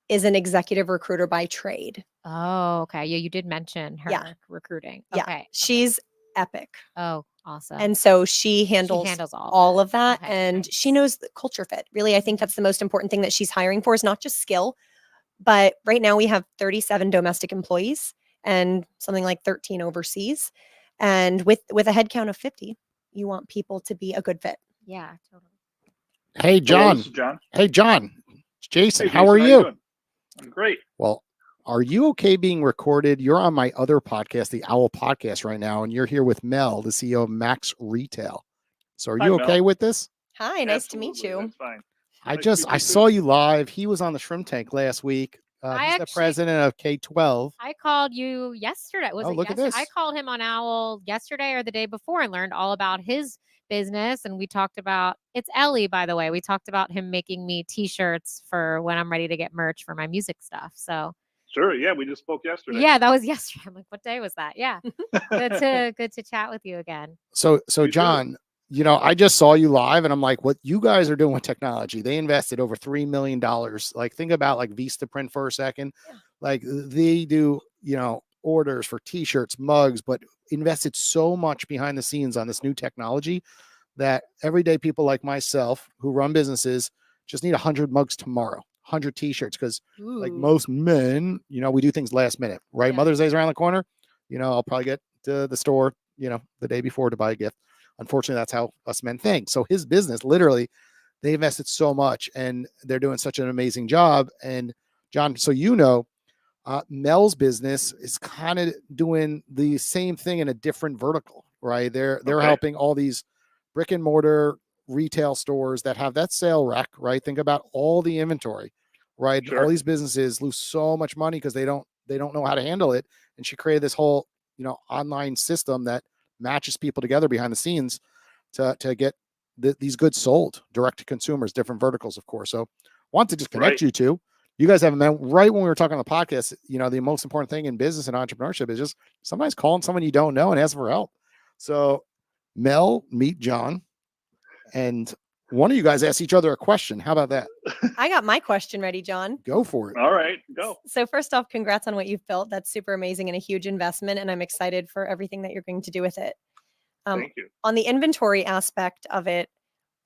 is an executive recruiter by trade. Oh, okay. Yeah, you did mention her recruiting. Yeah. Okay. She's epic. Oh, awesome. And so she handles all of that. Okay, and she knows the culture fit. Really, I think that's the most important thing that she's hiring for, is not just skill. But right now we have 37 domestic employees and something like 13 overseas. And with a headcount of 50, you want people to be a good fit. Yeah, totally. Hey, John. Hello, this is John. Hey, John. It's Jason. Hey, how are you? I'm great. Well, are you okay being recorded? You're on my other podcast, the OWLL Podcast right now, and you're here with Mel, the CEO of Max Retail. So are Hi, you Mel. okay with this? Hi, nice to meet Absolutely, you. That's fine. I Nice to meet I you saw too. you live. He was on the Shrimp Tank last week. I He's the actually- president of K-12. I called you yesterday. Oh, look at I this. called him on OWL yesterday or the day before and learned all about his business. And we talked about, it's Ellie, by the way. We talked about him making me t-shirts for when I'm ready to get merch for my music stuff. So Sure. Yeah, we just spoke yesterday. yeah, that was yesterday. I'm like, what day was that? Yeah. Good to chat with you again. So You too. John, I just saw you live and I'm like, what you guys are doing with technology. They invested over $3 million. Like, think about like Vistaprint for a second. Yeah. Like they do, orders for t-shirts, mugs, but invested so much behind the scenes on this new technology that everyday people like myself who run businesses just need 100 mugs tomorrow, 100 t-shirts. Cause like Ooh. most men, we do things last minute, right? Yeah. Mother's Day's around the corner. I'll probably get to the store, the day before to buy a gift. Unfortunately, that's how us men think. So his business, literally, they invested so much and they're doing such an amazing job. And John, so Mel's business is kind of doing the same thing in a different vertical, right? They're Okay. helping all these brick and mortar retail stores that have that sale rack, right? Think about all the inventory, right? Sure. All these businesses lose so much money because they don't know how to handle it. And she created this whole, online system that matches people together behind the scenes to get these goods sold direct to consumers, different verticals, of course. So want to just connect Right. you two. You guys haven't met right when we were talking on the podcast. The most important thing in business and entrepreneurship is just sometimes calling someone you don't know and asking for help. So Mel, meet John, and one of you guys ask each other a question. How about that? I got my question ready, John. Go for it. All right, go. So first off, congrats on what you've built. That's super amazing and a huge investment, and I'm excited for everything that you're going to do with it. Thank you. On the inventory aspect of it,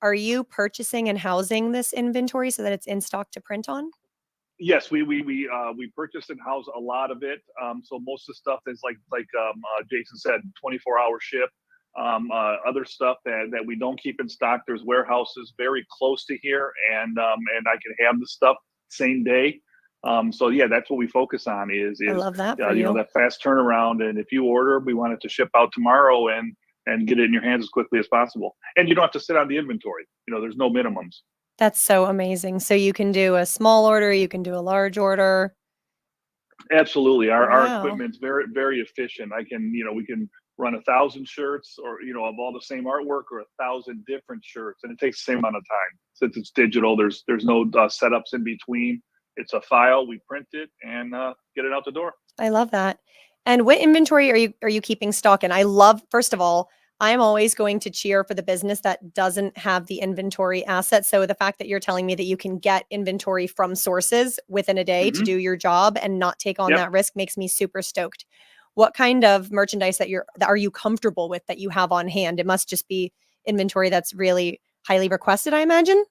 are you purchasing and housing this inventory so that it's in stock to print on? Yes, we purchase and house a lot of it. So most of the stuff is like Jason said, 24-hour ship. Other stuff that we don't keep in stock. There's warehouses very close to here, and I can have the stuff same day. So yeah, that's what we focus on. Is I love that for you. that fast turnaround. And if you order, we want it to ship out tomorrow and get it in your hands as quickly as possible. And you don't have to sit on the inventory. There's no minimums. That's so amazing. So you can do a small order, you can do a large order. Absolutely. Our Wow. equipment's very, very efficient. We can run 1,000 shirts or, of all the same artwork, or 1,000 different shirts. And it takes the same amount of time. Since it's digital, there's no setups in between. It's a file, we print it and get it out the door. I love that. And what inventory are you keeping stock in? I love, first of all, I'm always going to cheer for the business that doesn't have the inventory asset. So the fact that you're telling me that you can get inventory from sources within a day to Mhm. do your job and not take on Yep. that risk makes me super stoked. What kind of merchandise that are you comfortable with that you have on hand? It must just be inventory that's really highly requested, I imagine.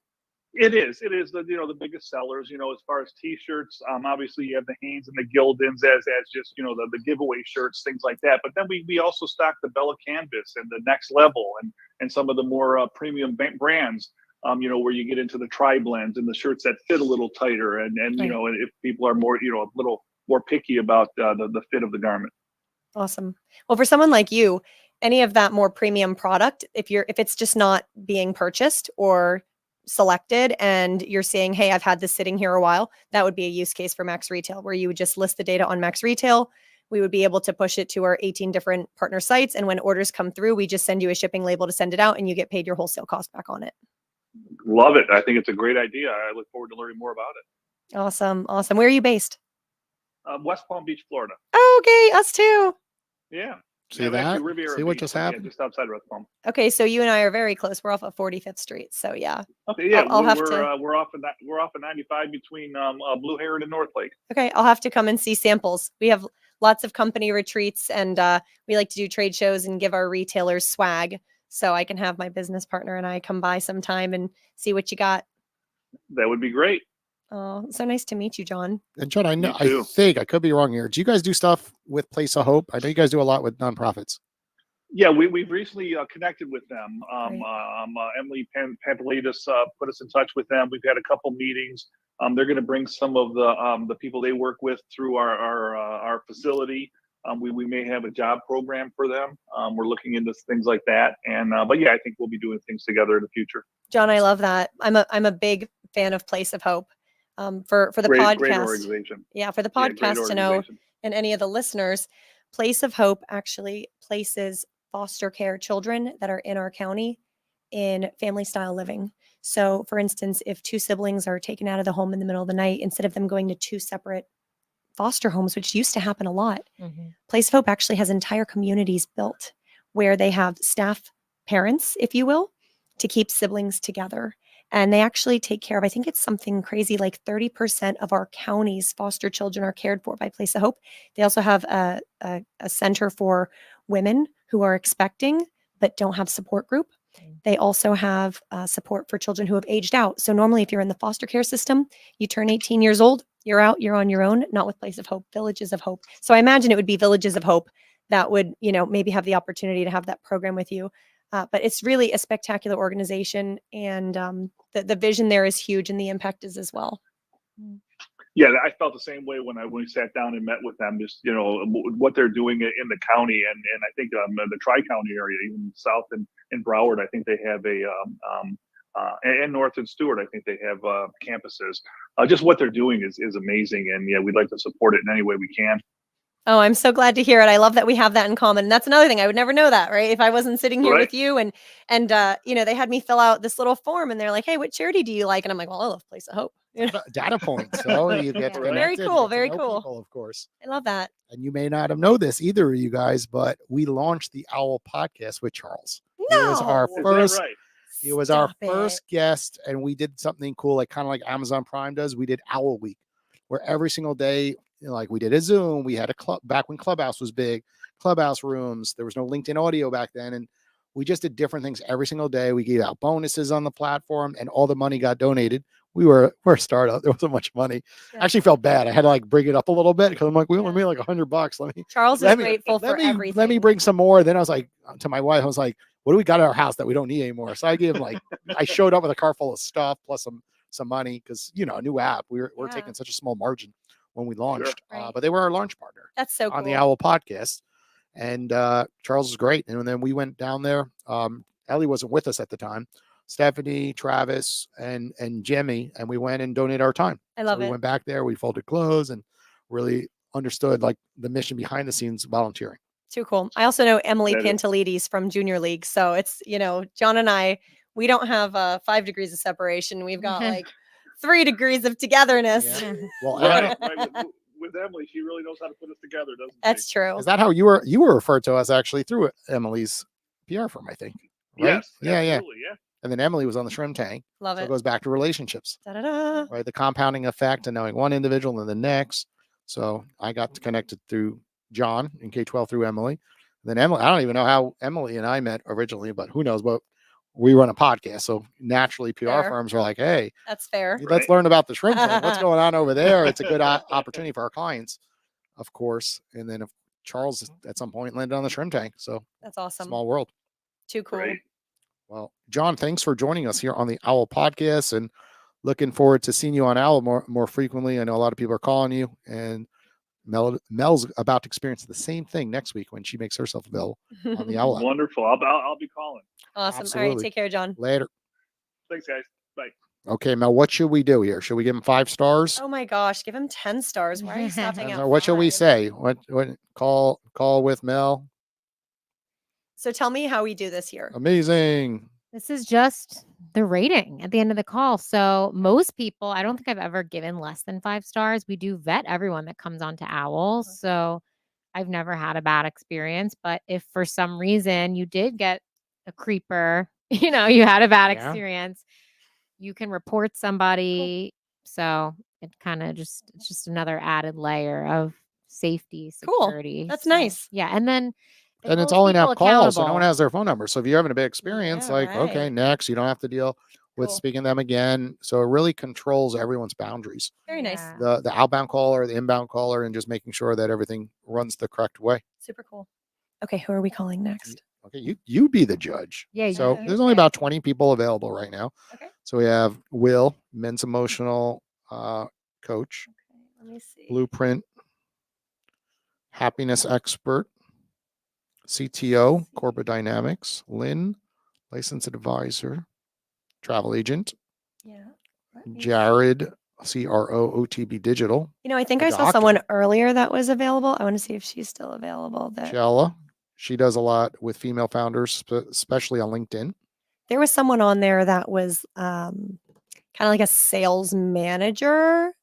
It is the biggest sellers, as far as t-shirts. Obviously you have the Hanes and the Gildens as just, the giveaway shirts, things like that. But then we also stock the Bella Canvas and the Next Level and some of the more premium brands, where you get into the tri-blends and the shirts that fit a little tighter. And Right. if people are more, a little more picky about the fit of the garment. Awesome. Well, for someone like you, any of that more premium product, if it's just not being purchased or selected and you're saying, hey, I've had this sitting here a while, that would be a use case for Max Retail, where you would just list the data on Max Retail. We would be able to push it to our 18 different partner sites. And when orders come through, we just send you a shipping label to send it out and you get paid your wholesale cost back on it. Love it. I think it's a great idea. I look forward to learning more about it. Awesome. Awesome. Where are you based? West Palm Beach, Florida. Oh, okay. Us too. Yeah. See Yeah, that? actually Riviera See what Beach, just yeah, happened? just outside West Palm. Okay. So you and I are very close. We're off of 45th Street. So yeah. Okay, yeah, I'll have we're to- we're off of 95 between Blue Heron and North Lake. Okay. I'll have to come and see samples. We have lots of company retreats and we like to do trade shows and give our retailers swag. So I can have my business partner and I come by sometime and see what you got. That would be great. Oh, so nice to meet you, John. And John, I know, Me I too. think I could be wrong here. Do you guys do stuff with Place of Hope? I know you guys do a lot with nonprofits. Yeah, we've recently connected with them. Great. Emily Pantelides put us in touch with them. We've had a couple meetings. They're going to bring some of the people they work with through our facility. We may have a job program for them. We're looking into things like that. And but yeah, I think we'll be doing things together in the future. John, I love that. I'm a big fan of Place of Hope. For the Great podcast. organization. Yeah, for the Yeah, great podcast to know, organization. and any of the listeners, Place of Hope actually places foster care children that are in our county in family style living. So, for instance, if two siblings are taken out of the home in the middle of the night, instead of them going to two separate foster homes, which used to happen a lot, Place of Hope actually has entire communities built where they have staff parents, if you will, to keep siblings together. And they actually take care of, I think it's something crazy, like 30% of our county's foster children are cared for by Place of Hope. They also have a center for women who are expecting but don't have support group. They also have support for children who have aged out. So normally if you're in the foster care system, you turn 18 years old, you're out, you're on your own, not with Place of Hope, Villages of Hope. So I imagine it would be Villages of Hope that would, maybe have the opportunity to have that program with you. But it's really a spectacular organization, and the vision there is huge, and the impact is as well. Yeah, I felt the same way when we sat down and met with them. Just what they're doing in the county, and I think the Tri-County area, even south in Broward, I think they have and North and Stewart, I think they have campuses. Just what they're doing is amazing, and yeah, we'd like to support it in any way we can. Oh, I'm so glad to hear it. I love that we have that in common. And that's another thing. I would never know that, right? If I wasn't sitting here with you and they had me fill out this little form and they're like, "Hey, what charity do you like?" And I'm like, "Well, I love Place of Hope." Data points. So you get to Very connect cool. it, Very get to know cool. people, of course. I love that. And you may not have known this either of you guys, but we launched the OWLL Podcast with Charles. No. It was our Is that first. right? It was our Stop first it. guest, and we did something cool, like kind of like Amazon Prime does. We did Owwll Week, where every single day, like we did a Zoom, we had a club back when Clubhouse was big, Clubhouse rooms. There was no LinkedIn audio back then, and we just did different things every single day. We gave out bonuses on the platform, and all the money got donated. We're a startup. There wasn't much money. Yeah. I actually felt bad. I had to like bring it up a little bit because I'm like, we only made like $100. Charles is grateful for everything. Let me bring some more. Then I was like, to my wife, I was like, what do we got at our house that we don't need anymore? So I gave like, I showed up with a car full of stuff plus some money because a new app. We're taking such a small margin when we launched, Sure. Right. but they were our launch partner That's so cool. on the OWLL Podcast, and Charles is great. And then we went down there. Ellie wasn't with us at the time. Stephanie, Travis, and Jimmy, and we went and donated our time. I love it. We went back there. We folded clothes and really understood like the mission behind the scenes volunteering. Too cool. I also know Emily That is- Pantelides from Junior League. So it's, John and I, we don't have 5 degrees of separation. We've got like 3 degrees of togetherness. Yeah. Well, Right. With Emily, she really knows how to put us together, doesn't she? That's true. is that how you were referred to us actually through Emily's PR firm, I think? Right? Yes. Yeah. Absolutely, yeah. And then Emily was on the shrimp tank. Love So it. it goes back to relationships, Da-da-da. right? The compounding effect and knowing one individual and the next. So I got connected through John in K-12 through Emily. And then Emily, I don't even know how Emily and I met originally, but who knows? But we run a podcast. So naturally PR Fair. firms are like, hey, That's fair. let's learn about the shrimp tank. What's going on over there? It's a good opportunity for our clients, of course. And then if Charles at some point landed on the shrimp tank. So That's awesome. small world. Too cool. Great. Well, John, thanks for joining us here on the OWLL Podcast, and looking forward to seeing you on OWLL more frequently. I know a lot of people are calling you, and Mel's about to experience the same thing next week when she makes herself available on the OWLL app. Wonderful. I'll be calling. Awesome. All Absolutely. right. Take care, John. Later. Thanks, guys. Bye. Okay, Mel, what should we do here? Should we give him 5 stars? Oh my gosh. Give him 10 stars. Why are you stopping at What shall we 5? say? What call with Mel? So tell me how we do this here. Amazing. This is just the rating at the end of the call. So most people, I don't think I've ever given less than 5 stars. We do vet everyone that comes onto OWLL. So I've never had a bad experience. But if for some reason you did get a creeper, you had a bad Yeah. experience, you can report somebody. So it's just another added layer of safety, Cool. security. That's So, nice. Yeah. And then it And it's holds all in people app calls, so no accountable. one has their phone number. So if you're having a bad experience, Yeah, like, okay, right. next, you don't have to deal with Cool. speaking to them again. So it really controls everyone's boundaries. Very nice. Yeah. The outbound caller, the inbound caller, and just making sure that everything runs the correct way. Super cool. Okay. Who are we calling next? Okay, you be the judge. Yeah, So you there's only pick. about 20 people available right now. Okay. So we have Will, men's emotional coach, Okay, let me see. Blueprint, happiness expert, CTO, corporate dynamics, Lynn, licensed advisor, travel agent, Yeah. let me see. Jared, CRO, OTB digital, I think a I saw doctor. someone earlier that was available. I want to see if she's still available. Chella. She does a lot with female founders, especially on LinkedIn. There was someone on there that was kind of like a sales manager.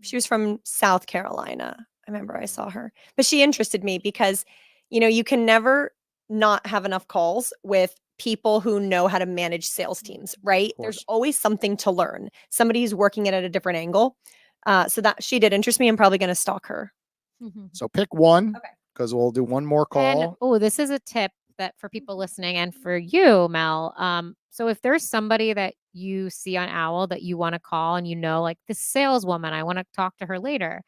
She was from South Carolina. I remember I saw her, but she interested me because, you can never not have enough calls with people who know how to manage sales teams, right? There's course. always something to learn. Somebody who's working it at a different angle. So that she did interest me. I'm probably going to stalk her. So pick one Okay. because we'll do one more And call. this is a tip that for people listening and for you, Mel. So if there's somebody that you see on Owwll that you want to call and like this saleswoman, I want to talk to her later,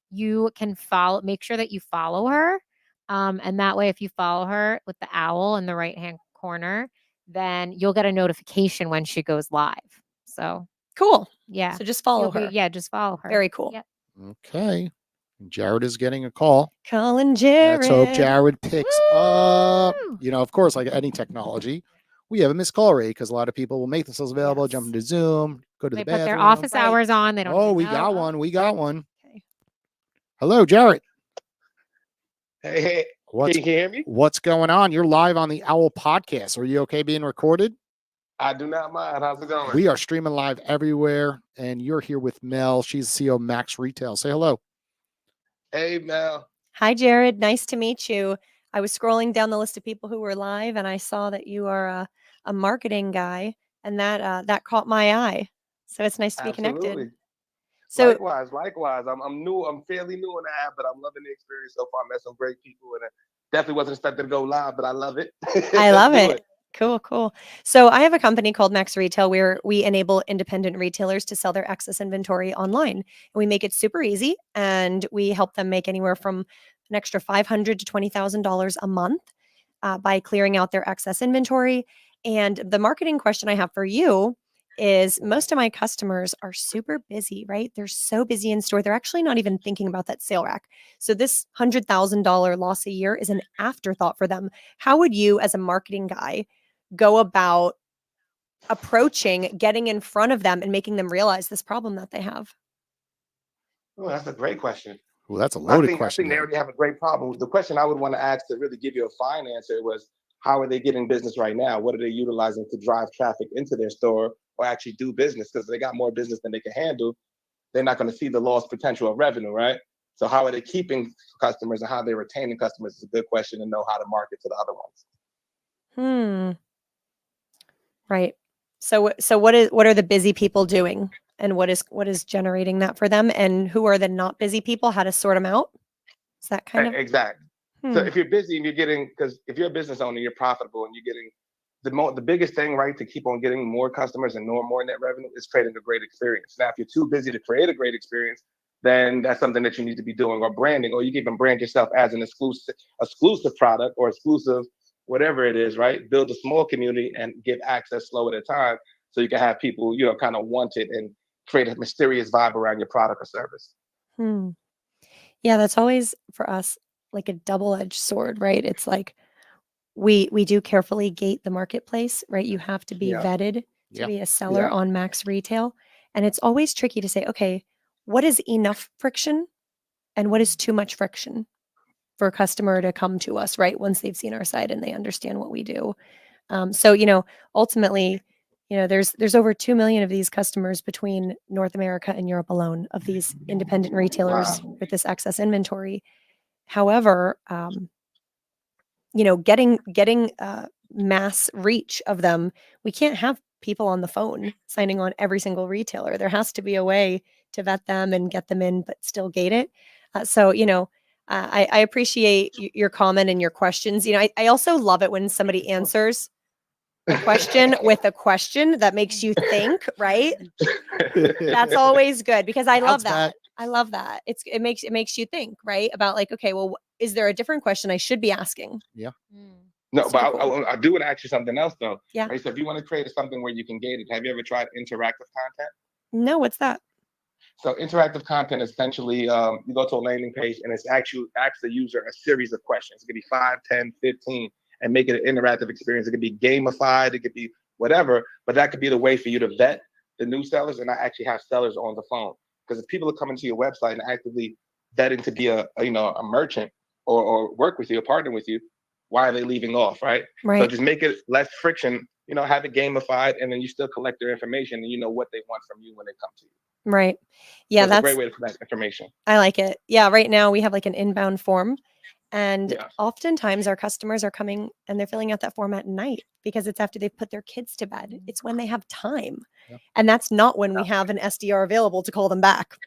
you can make sure that you follow her. And that way, if you follow her with the owl in the right hand corner, then you'll get a notification when she goes live. So Cool. yeah. So just follow You'll her. yeah, just follow her. Very cool. Yep. Okay. Jared is getting a call. Colin Jared. Let's hope Jared picks up. Woo! Of course, like any technology, we have a missed call rate because a lot of people will make themselves available, jump Yes. into Zoom, go to They the put bathroom. their office Right. hours on. They don't. Oh, even we know. got one. We got one. Okay. Hello, Jared. Hey, What's can you hear me? what's going on? You're live on the OWLL Podcast. Are you okay being recorded? I do not mind. How's it going? We are streaming live everywhere, and you're here with Mel. She's CEO of Max Retail. Say hello. Hey, Mel. Hi, Jared. Nice to meet you. I was scrolling down the list of people who were live, and I saw that you are a marketing guy, and that caught my eye. So it's nice to be connected. Absolutely. So Likewise. I'm new. I'm fairly new in the app, but I'm loving the experience so far. I met some great people, and I definitely wasn't expecting to go live, but I love it. I love Let's do it. Cool. So I have a company called Max Retail where we enable independent retailers to sell their excess inventory online. And we make it super easy, and we help them make anywhere from an extra $500 to $20,000 a month by clearing out their excess inventory. And the marketing question I have for you is most of my customers are super busy, right? They're so busy in store. They're actually not even thinking about that sale rack. So this $100,000 loss a year is an afterthought for them. How would you, as a marketing guy, go about approaching, getting in front of them and making them realize this problem that they have? Oh, that's a great question. Well, that's a I loaded think question. they already have a great problem. The question I would want to ask to really give you a fine answer was, how are they getting business right now? What are they utilizing to drive traffic into their store or actually do business? Because they got more business than they can handle. They're not going to see the lost potential of revenue, right? So how are they keeping customers and how they're retaining customers is a good question to know how to market to the other ones. Right. So what are the busy people doing, and what is generating that for them, and who are the not busy people? How to sort them out? Is that kind of Exactly. So if you're busy and you're getting, because if you're a business owner, you're profitable and you're getting the biggest thing, right, to keep on getting more customers and more net revenue is creating a great experience. Now, if you're too busy to create a great experience, then that's something that you need to be doing, or branding, or you can even brand yourself as an exclusive product or exclusive whatever it is, right? Build a small community and give access slow at a time so you can have people, kind of want it and create a mysterious vibe around your product or service. Yeah, that's always for us like a double-edged sword, right? It's like we do carefully gate the marketplace, right? You have to be Yeah. vetted to Yeah. be a seller Yeah. on Max Retail. And it's always tricky to say, okay, what is enough friction and what is too much friction for a customer to come to us, right? Once they've seen our site and they understand what we do. So, ultimately, there's over 2 million of these customers between North America and Europe alone, of these independent retailers with this excess inventory. However, getting mass reach of them, we can't have people on the phone signing on every single retailer. There has to be a way to vet them and get them in, but still gate it. I appreciate your comment and your questions. I also love it when somebody answers the question with a question that makes you think, right? That's always good, because I love that. I love that. It makes you think, right? About like, okay, well, is there a different question I should be asking? Yeah. No, but Super cool. I do want to ask you something else though. Yeah. Right? So if you want to create something where you can gate it, have you ever tried interactive content? No, what's that? So interactive content is essentially you go to a landing page and it's actually asks the user a series of questions. It could be 5, 10, 15, and make it an interactive experience. It could be gamified, it could be whatever, but that could be the way for you to vet the new sellers and not actually have sellers on the phone. Because if people are coming to your website and actively vetting to be a merchant or work with you or partner with you, why are they leaving off, right? So Right. just make it less friction, have it gamified, and then you still collect their information and you know what they want from you when they come to you. Right. So Yeah, it's a great that's way to collect information. I like it. Yeah, right now we have like an inbound form, and Yeah. oftentimes our customers are coming and they're filling out that form at night because it's after they've put their kids to bed. It's when they have time. Yeah. And that's not when we have an SDR available to call them back.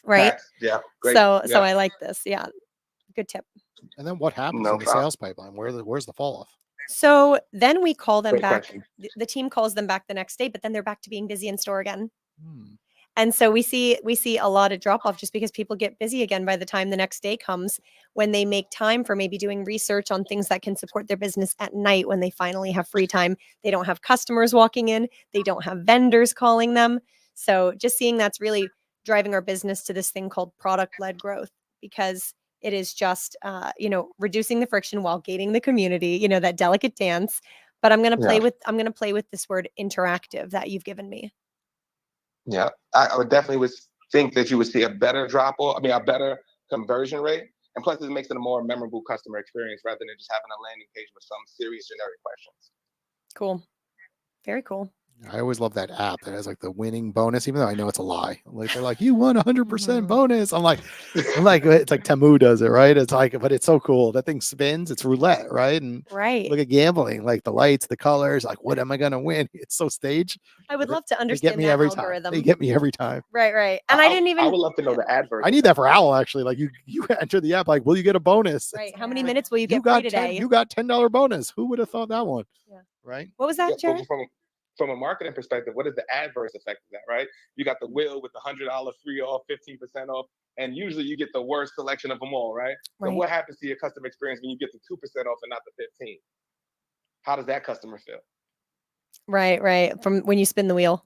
Right? Facts. Yeah. Great. So Yeah. I like this. Yeah. Good tip. And then what happens No in the problem. sales pipeline? Where's the fall off? So then we call them Great back. question. The team calls them back the next day, but then they're back to being busy in store again. Hmm. And so we see a lot of drop off just because people get busy again by the time the next day comes, when they make time for maybe doing research on things that can support their business at night when they finally have free time. They don't have customers walking in, they don't have vendors calling them. So just seeing that's really driving our business to this thing called product-led growth, because it is just reducing the friction while gating the community, that delicate dance. But I'm going to play with this word interactive that you've given me. Yeah. I would definitely think that you would see a better a better conversion rate. And plus it makes it a more memorable customer experience rather than just having a landing page with some serious generic questions. Cool. Very cool. I always love that app that has like the winning bonus, even though I know it's a lie. Like they're like, you won 100% bonus. I'm like, it's like Temu does it, right? It's like, but it's so cool. That thing spins. It's roulette, right? And Right. look at gambling, like the lights, the colors. Like, what am I gonna win? It's so staged. I would love to They understand get me that every algorithm. time. They get me every time. Right. And I didn't even. I would love to know the adverts. I need that for OWLL actually. Like you enter the app. Like, will you get a bonus? Right. It's How many Yeah. minutes will you you get got free today? you got $10 bonus. Who would have thought that one? Yeah. Right. What was that, Yeah, Jared? but from a marketing perspective, what is the adverse effect of that, right? You got the wheel with the $100 free off, 15% off, and usually you get the worst selection of them all, right? So Right. what happens to your customer experience when you get the 2% off and not the 15? How does that customer feel? Right. From when you spin the wheel.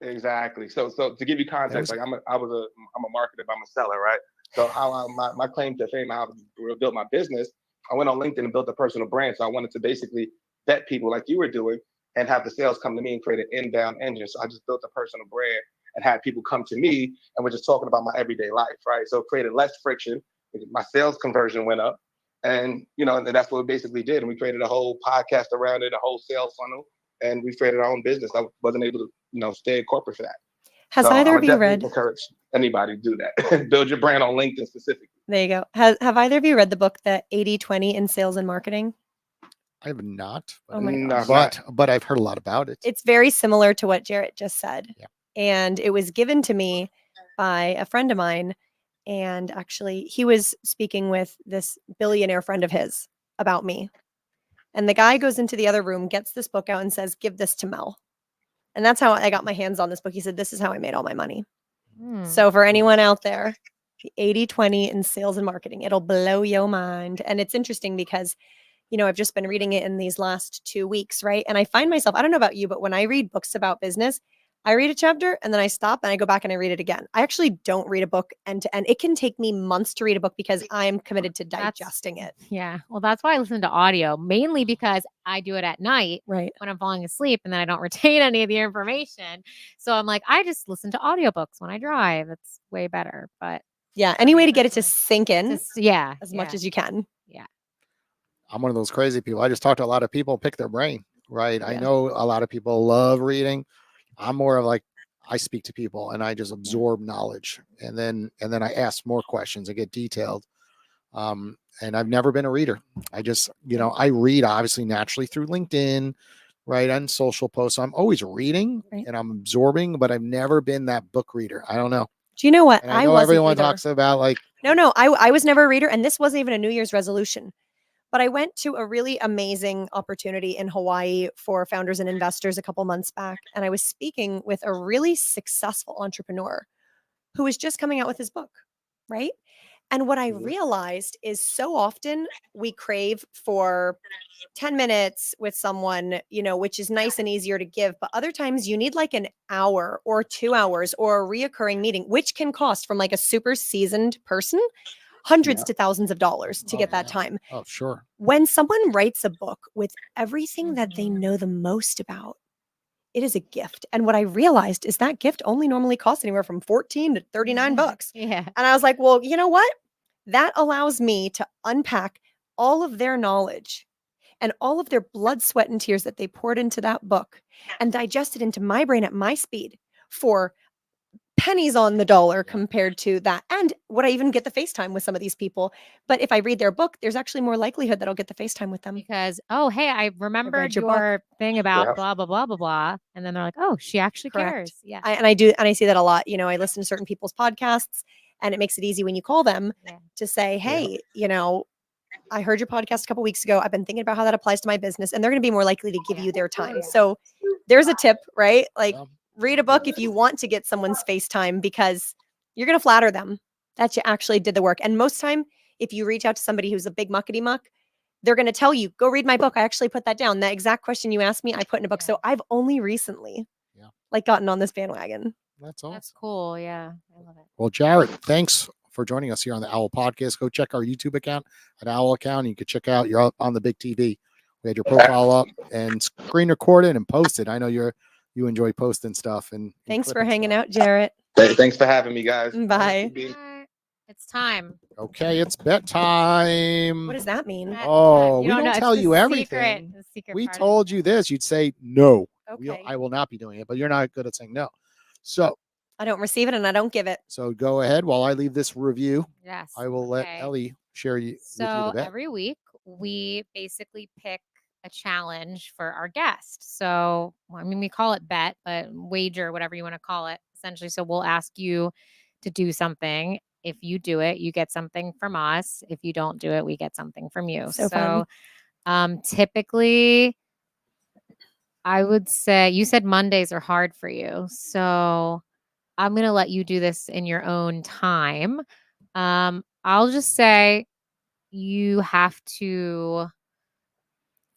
Exactly. So to give you context, like I'm a marketer, but I'm a seller, right? So how my claim to fame, how I built my business, I went on LinkedIn and built a personal brand. So I wanted to basically vet people like you were doing and have the sales come to me and create an inbound engine. So I just built a personal brand and had people come to me and we're just talking about my everyday life, right? So it created less friction. My sales conversion went up, and and that's what we basically did. And we created a whole podcast around it, a whole sales funnel, and we created our own business. I wasn't able to stay in corporate for that. Has So either I of would you definitely read? encourage anybody to do that. Build your brand on LinkedIn specifically. There you go. Have either of you read the book, The 80-20 in Sales and Marketing? I have not. Oh my No, gosh. But I've heard a lot about it. It's very similar to what Jarrett just said. Yeah. And it was given to me by a friend of mine. And actually, he was speaking with this billionaire friend of his about me. And the guy goes into the other room, gets this book out and says, give this to Mel. And that's how I got my hands on this book. He said, this is how I made all my money. So for anyone out there, the 80-20 in sales and marketing, it'll blow your mind. And it's interesting because I've just been reading it in these last 2 weeks, right? And I find myself, I don't know about you, but when I read books about business, I read a chapter and then I stop and I go back and I read it again. I actually don't read a book end to end. It can take me months to read a book because I'm committed to digesting it. Yeah. Well, that's why I listen to audio, mainly because I do it at night Right. when I'm falling asleep and then I don't retain any of the information. So I'm like, I just listen to audiobooks when I drive. It's way better. But Yeah. Any way to get it to sink in as much as you can. I'm one of those crazy people. I just talk to a lot of people, pick their brain, right? I Yeah. know a lot of people love reading. I'm more of like, I speak to people and I just absorb knowledge, and then I ask more questions. I get detailed. And I've never been a reader. I just, I read obviously naturally through LinkedIn, right, on social posts. So I'm always reading and I'm absorbing, but I've never been that book reader. I don't know. Do you know what? And I know everyone talks about like. No, I was never a reader, and this wasn't even a New Year's resolution. But I went to a really amazing opportunity in Hawaii for founders and investors a couple months back. And I was speaking with a really successful entrepreneur who was just coming out with his book, right? And what I Mhm. realized is so often we crave for 10 minutes with someone, which is nice and easier to give. But other times you need like an hour or 2 hours or a reoccurring meeting, which can cost from like a super seasoned person hundreds Yeah. to thousands of dollars to Oh, get that yeah. time. Oh, sure. When someone writes a book with everything that they Mhm. know the most about, it is a gift. And what I realized is that gift only normally costs anywhere from 14 to 39 bucks. Yeah. And I was like, well, you know what? That allows me to unpack all of their knowledge and all of their blood, sweat, and tears that they poured into that book and digest it into my brain at my speed for pennies on the dollar Yeah. compared to that. And would I even get the FaceTime with some of these people? But if I read their book, there's actually more likelihood that I'll get the FaceTime with them. Because, oh, hey, I remembered your book. your thing about Yeah. blah, blah, blah, blah, blah. And then they're like, oh, she actually Correct. cares. Yeah. I see that a lot. I listen to certain people's podcasts, and it makes it easy when you call them Yeah. to say, hey, I heard your podcast a couple weeks ago. I've been thinking about how that applies to my business, and they're going to be more likely to give Yeah. you their Oh, time. yeah. So there's a tip, right? Like Yeah. read a book if you want to get someone's FaceTime because you're going to flatter them that you actually did the work. And most time, if you reach out to somebody who's a big muckety muck, they're going to tell you, go read my book. I actually put that down. That exact question you asked me, I put in a book. Yeah. So I've only recently Yeah. gotten on this bandwagon. That's awesome. That's cool. Yeah. I love it. Well, Jared, thanks for joining us here on the OWWL Podcast. Go check our YouTube account at OWWL account. You can check out, you're up on the big TV. We had your profile up and screen recorded and posted. I know you enjoy posting stuff. And Thanks for clipping hanging stuff. out, Jarrett. Thanks for having me, guys. Bye. Bye. It's time. Okay, it's bedtime. What does that mean? Bedtime. Oh, You we don't know, tell it's you the everything. Secret, the secret We part of told you this. You'd say no. Okay. I will not be doing it, but you're not good at saying no. So I don't receive it and I don't give it. go ahead while I leave this review. Yes. I will let okay. Ellie share with you So the bet. every week we basically pick a challenge for our guest. So, we call it bet, but wager, whatever you want to call it, essentially. So we'll ask you to do something. If you do it, you get something from us. If you don't do it, we get something from you. So fun. Typically, I would say you said Mondays are hard for you. So I'm going to let you do this in your own time. I'll just say you have to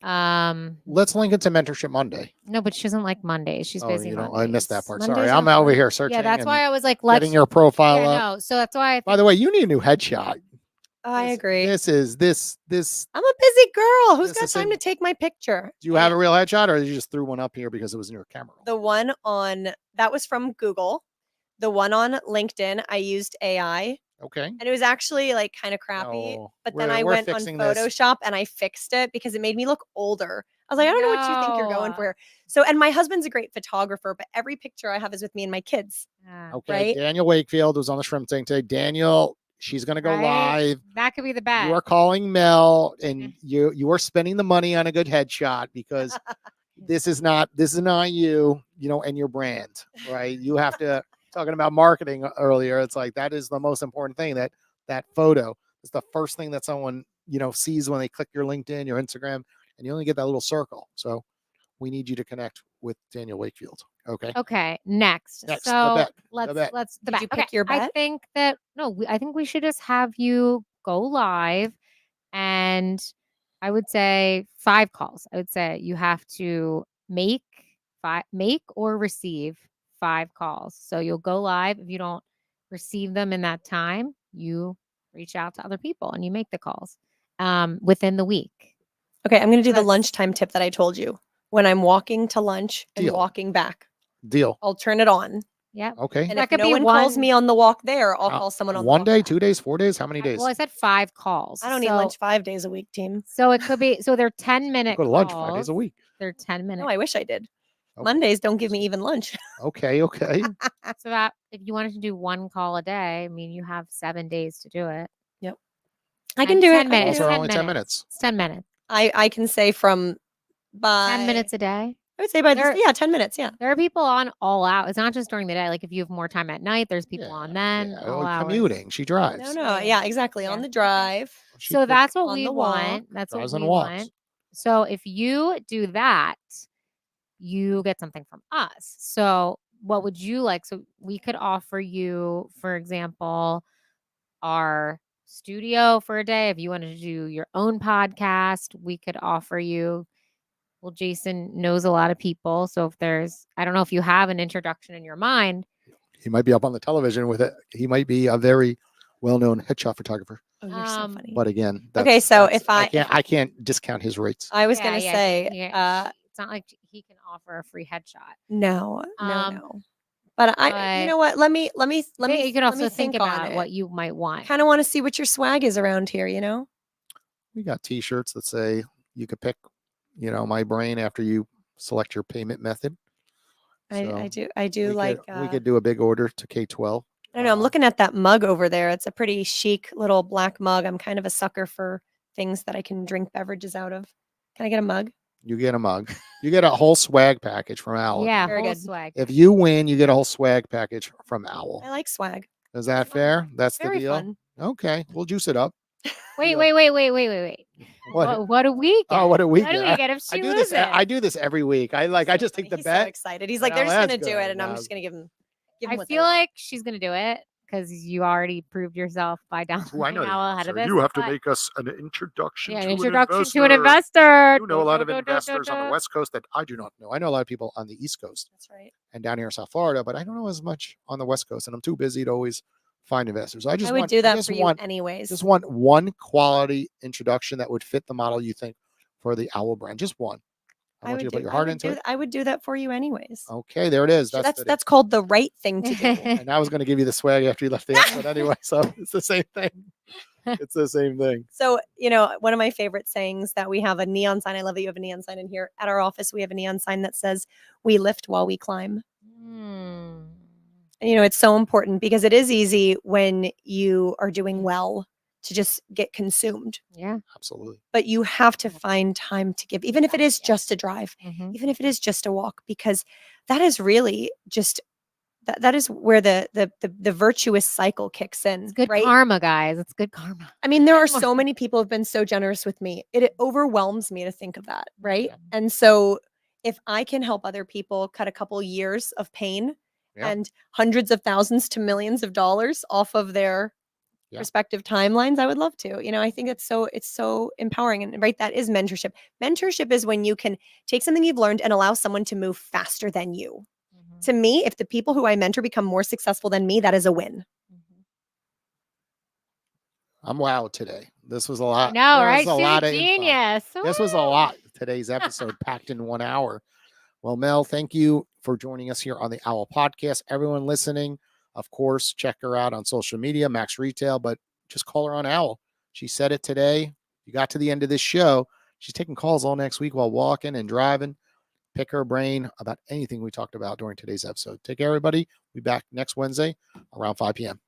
Let's link it to Mentorship Monday. no, but she doesn't like Mondays. She's busy I Mondays. missed that part. Mondays Sorry, are I'm over fun. here searching. Yeah, that's and why I was like, let's getting your profile yeah, up. no. So that's why By the way, you need a new headshot. I agree. This. I'm a busy girl. Who's this got is time a- to take my picture? Do you have a real headshot, or you just threw one up here because it was in your camera? The one that was from Google. The one on LinkedIn, I used AI. Okay. And it was actually like kind of crappy. No, But then we're I went on fixing this. Photoshop and I fixed it because it made me look older. I was like, I don't know what you think you're going for. So, and my husband's a great photographer, but every picture I have is with me and my kids. Okay. Right? Daniel Wakefield was on the shrimp tank today. Daniel, she's going to go live. That could be the bet. You are calling Mel, and you are spending the money on a good headshot because this is not you, and your brand, right? You have to talking about marketing earlier. It's like that is the most important thing. That photo is the first thing that someone sees when they click your LinkedIn, your Instagram, and you only get that little circle. So we need you to connect with Daniel Wakefield. Okay. Okay. Next. Next, the So bet. let's bet. the Did you bet. pick Okay, your I bet? think that I think we should just have you go live, and I would say 5 calls. I would say you have to make or receive 5 calls. So you'll go live. If you don't receive them in that time, you reach out to other people and you make the calls within the week. Okay, I'm going to do the That's- lunchtime tip that I told you. When I'm walking to lunch and Deal. walking back, Deal. I'll turn it on. Yep. Okay. And That if could no be one calls one- me on the walk there, I'll call someone on the One walk day, back. 2 days, 4 days. How many days? Well, I said 5 calls. I don't need lunch 5 days a week, team. So it could be they're 10-minute Go to calls. lunch 5 days a week. They're 10-minute. No, I wish I did. Okay. Mondays don't give me even lunch. Okay. So that if you wanted to do 1 call a day, you have 7 days to do it. I can And do 10 it. I can minutes. do Also, it. only 10 minutes. It's 10 minutes. I can say from by 10 minutes a day. I would say by There- 10 minutes. Yeah. There are people on all out. It's not just during the day. Like if you have more time at night, there's people on then. Yeah, all hours. commuting. She drives. No, Yeah. yeah, exactly. On Yeah. the drive. She So could- that's what on we the walk, want. That's what drives we and walks. want. So if you do that, you get something from us. So what would you like? So we could offer you, for example, our studio for a day, if you wanted to do your own podcast, we could offer you. Well, Jason knows a lot of people. So if there's, I don't know if you have an introduction in your mind. He might be up on the television with it. He might be a very well-known headshot photographer. Oh, you're so funny. But again, Okay, so that's- if I can't discount his rates. I was Yeah, gonna yeah, say, it's not like he can offer a free headshot. no. Um, But you know what? Let me You could also think think on about it. what you might want. Kind of want to see what your swag is around here, you know? We got T-shirts that say you could pick, my brain after you select your payment method. I So do we like we could do a big order to K-12. I don't know. I'm looking at that mug over there. It's a pretty chic little black mug. I'm kind of a sucker for things that I can drink beverages out of. Can I get a mug? You get a mug. You get a whole swag package from Owwll. Yeah, Very whole good. swag. If you win, you get a whole swag package from Owwll. I like swag. Is that fair? That's Very the deal. fun. Okay, we'll juice it up. Wait. What? What do we get? Oh, what do we What do we get? get if I she do loses? this. I do this every week. I just take the He's bet. so excited. He's I like, they're know, just that's gonna do good. it, and I'm No. just gonna give him. I what they feel want. like she's gonna do it because you already proved yourself by downloading Owwll ahead of this. You have to but- make us an introduction. Yeah, to an introduction to an investor. You know a lot of investors on the West. West Coast that I do not know. I know a lot of people on the East Coast That's right. and down here in South Florida, but I don't know as much on the West Coast, and I'm too busy to always find investors. I I would do that for you anyways. Just want one quality introduction that would fit the model you think for the Owwll brand. Just one. I want you to put your heart into it. I would do that for you anyways. Okay, there it is. So That's that's called the right thing to do. and I was going to give you the swag after you left the episode anyway, so it's the same thing. It's the same thing. So, one of my favorite sayings that we have a neon sign. I love that you have a neon sign in here. At our office, we have a neon sign that says, "We lift while we climb." Hmm. And, it's so important because it is easy when you are doing well to just get consumed. Yeah. Absolutely. But you have to find time to give, even if it is just a drive, Mhm. even if it is just a walk, because that is really just that is where the virtuous cycle kicks in. It's good right? karma, guys. It's good karma. I mean, there are so many people who have been so generous with me. It overwhelms me to think of that, right? Yeah. And so if I can help other people cut a couple years of pain Yeah. and hundreds of thousands to millions of dollars off of their Yeah. respective timelines, I would love to. I think it's so empowering. And right, that is mentorship. Mentorship is when you can take something you've learned and allow someone to move faster than you. Mhm. To me, if the people who I mentor become more successful than me, that is a win. Mhm. I'm wowed today. This was a lot. No, There right? was a She's lot a of info. genius. This was a Woo! lot. Today's episode packed in 1 hour. Well, Mel, thank you for joining us here on the OWLL Podcast. Everyone listening, of course, check her out on social media, Max Retail, but just call her on Owwll. She said it today. You got to the end of this show. She's taking calls all next week while walking and driving. Pick her brain about anything we talked about during today's episode. Take care, everybody. We'll be back next Wednesday around 5 p.m.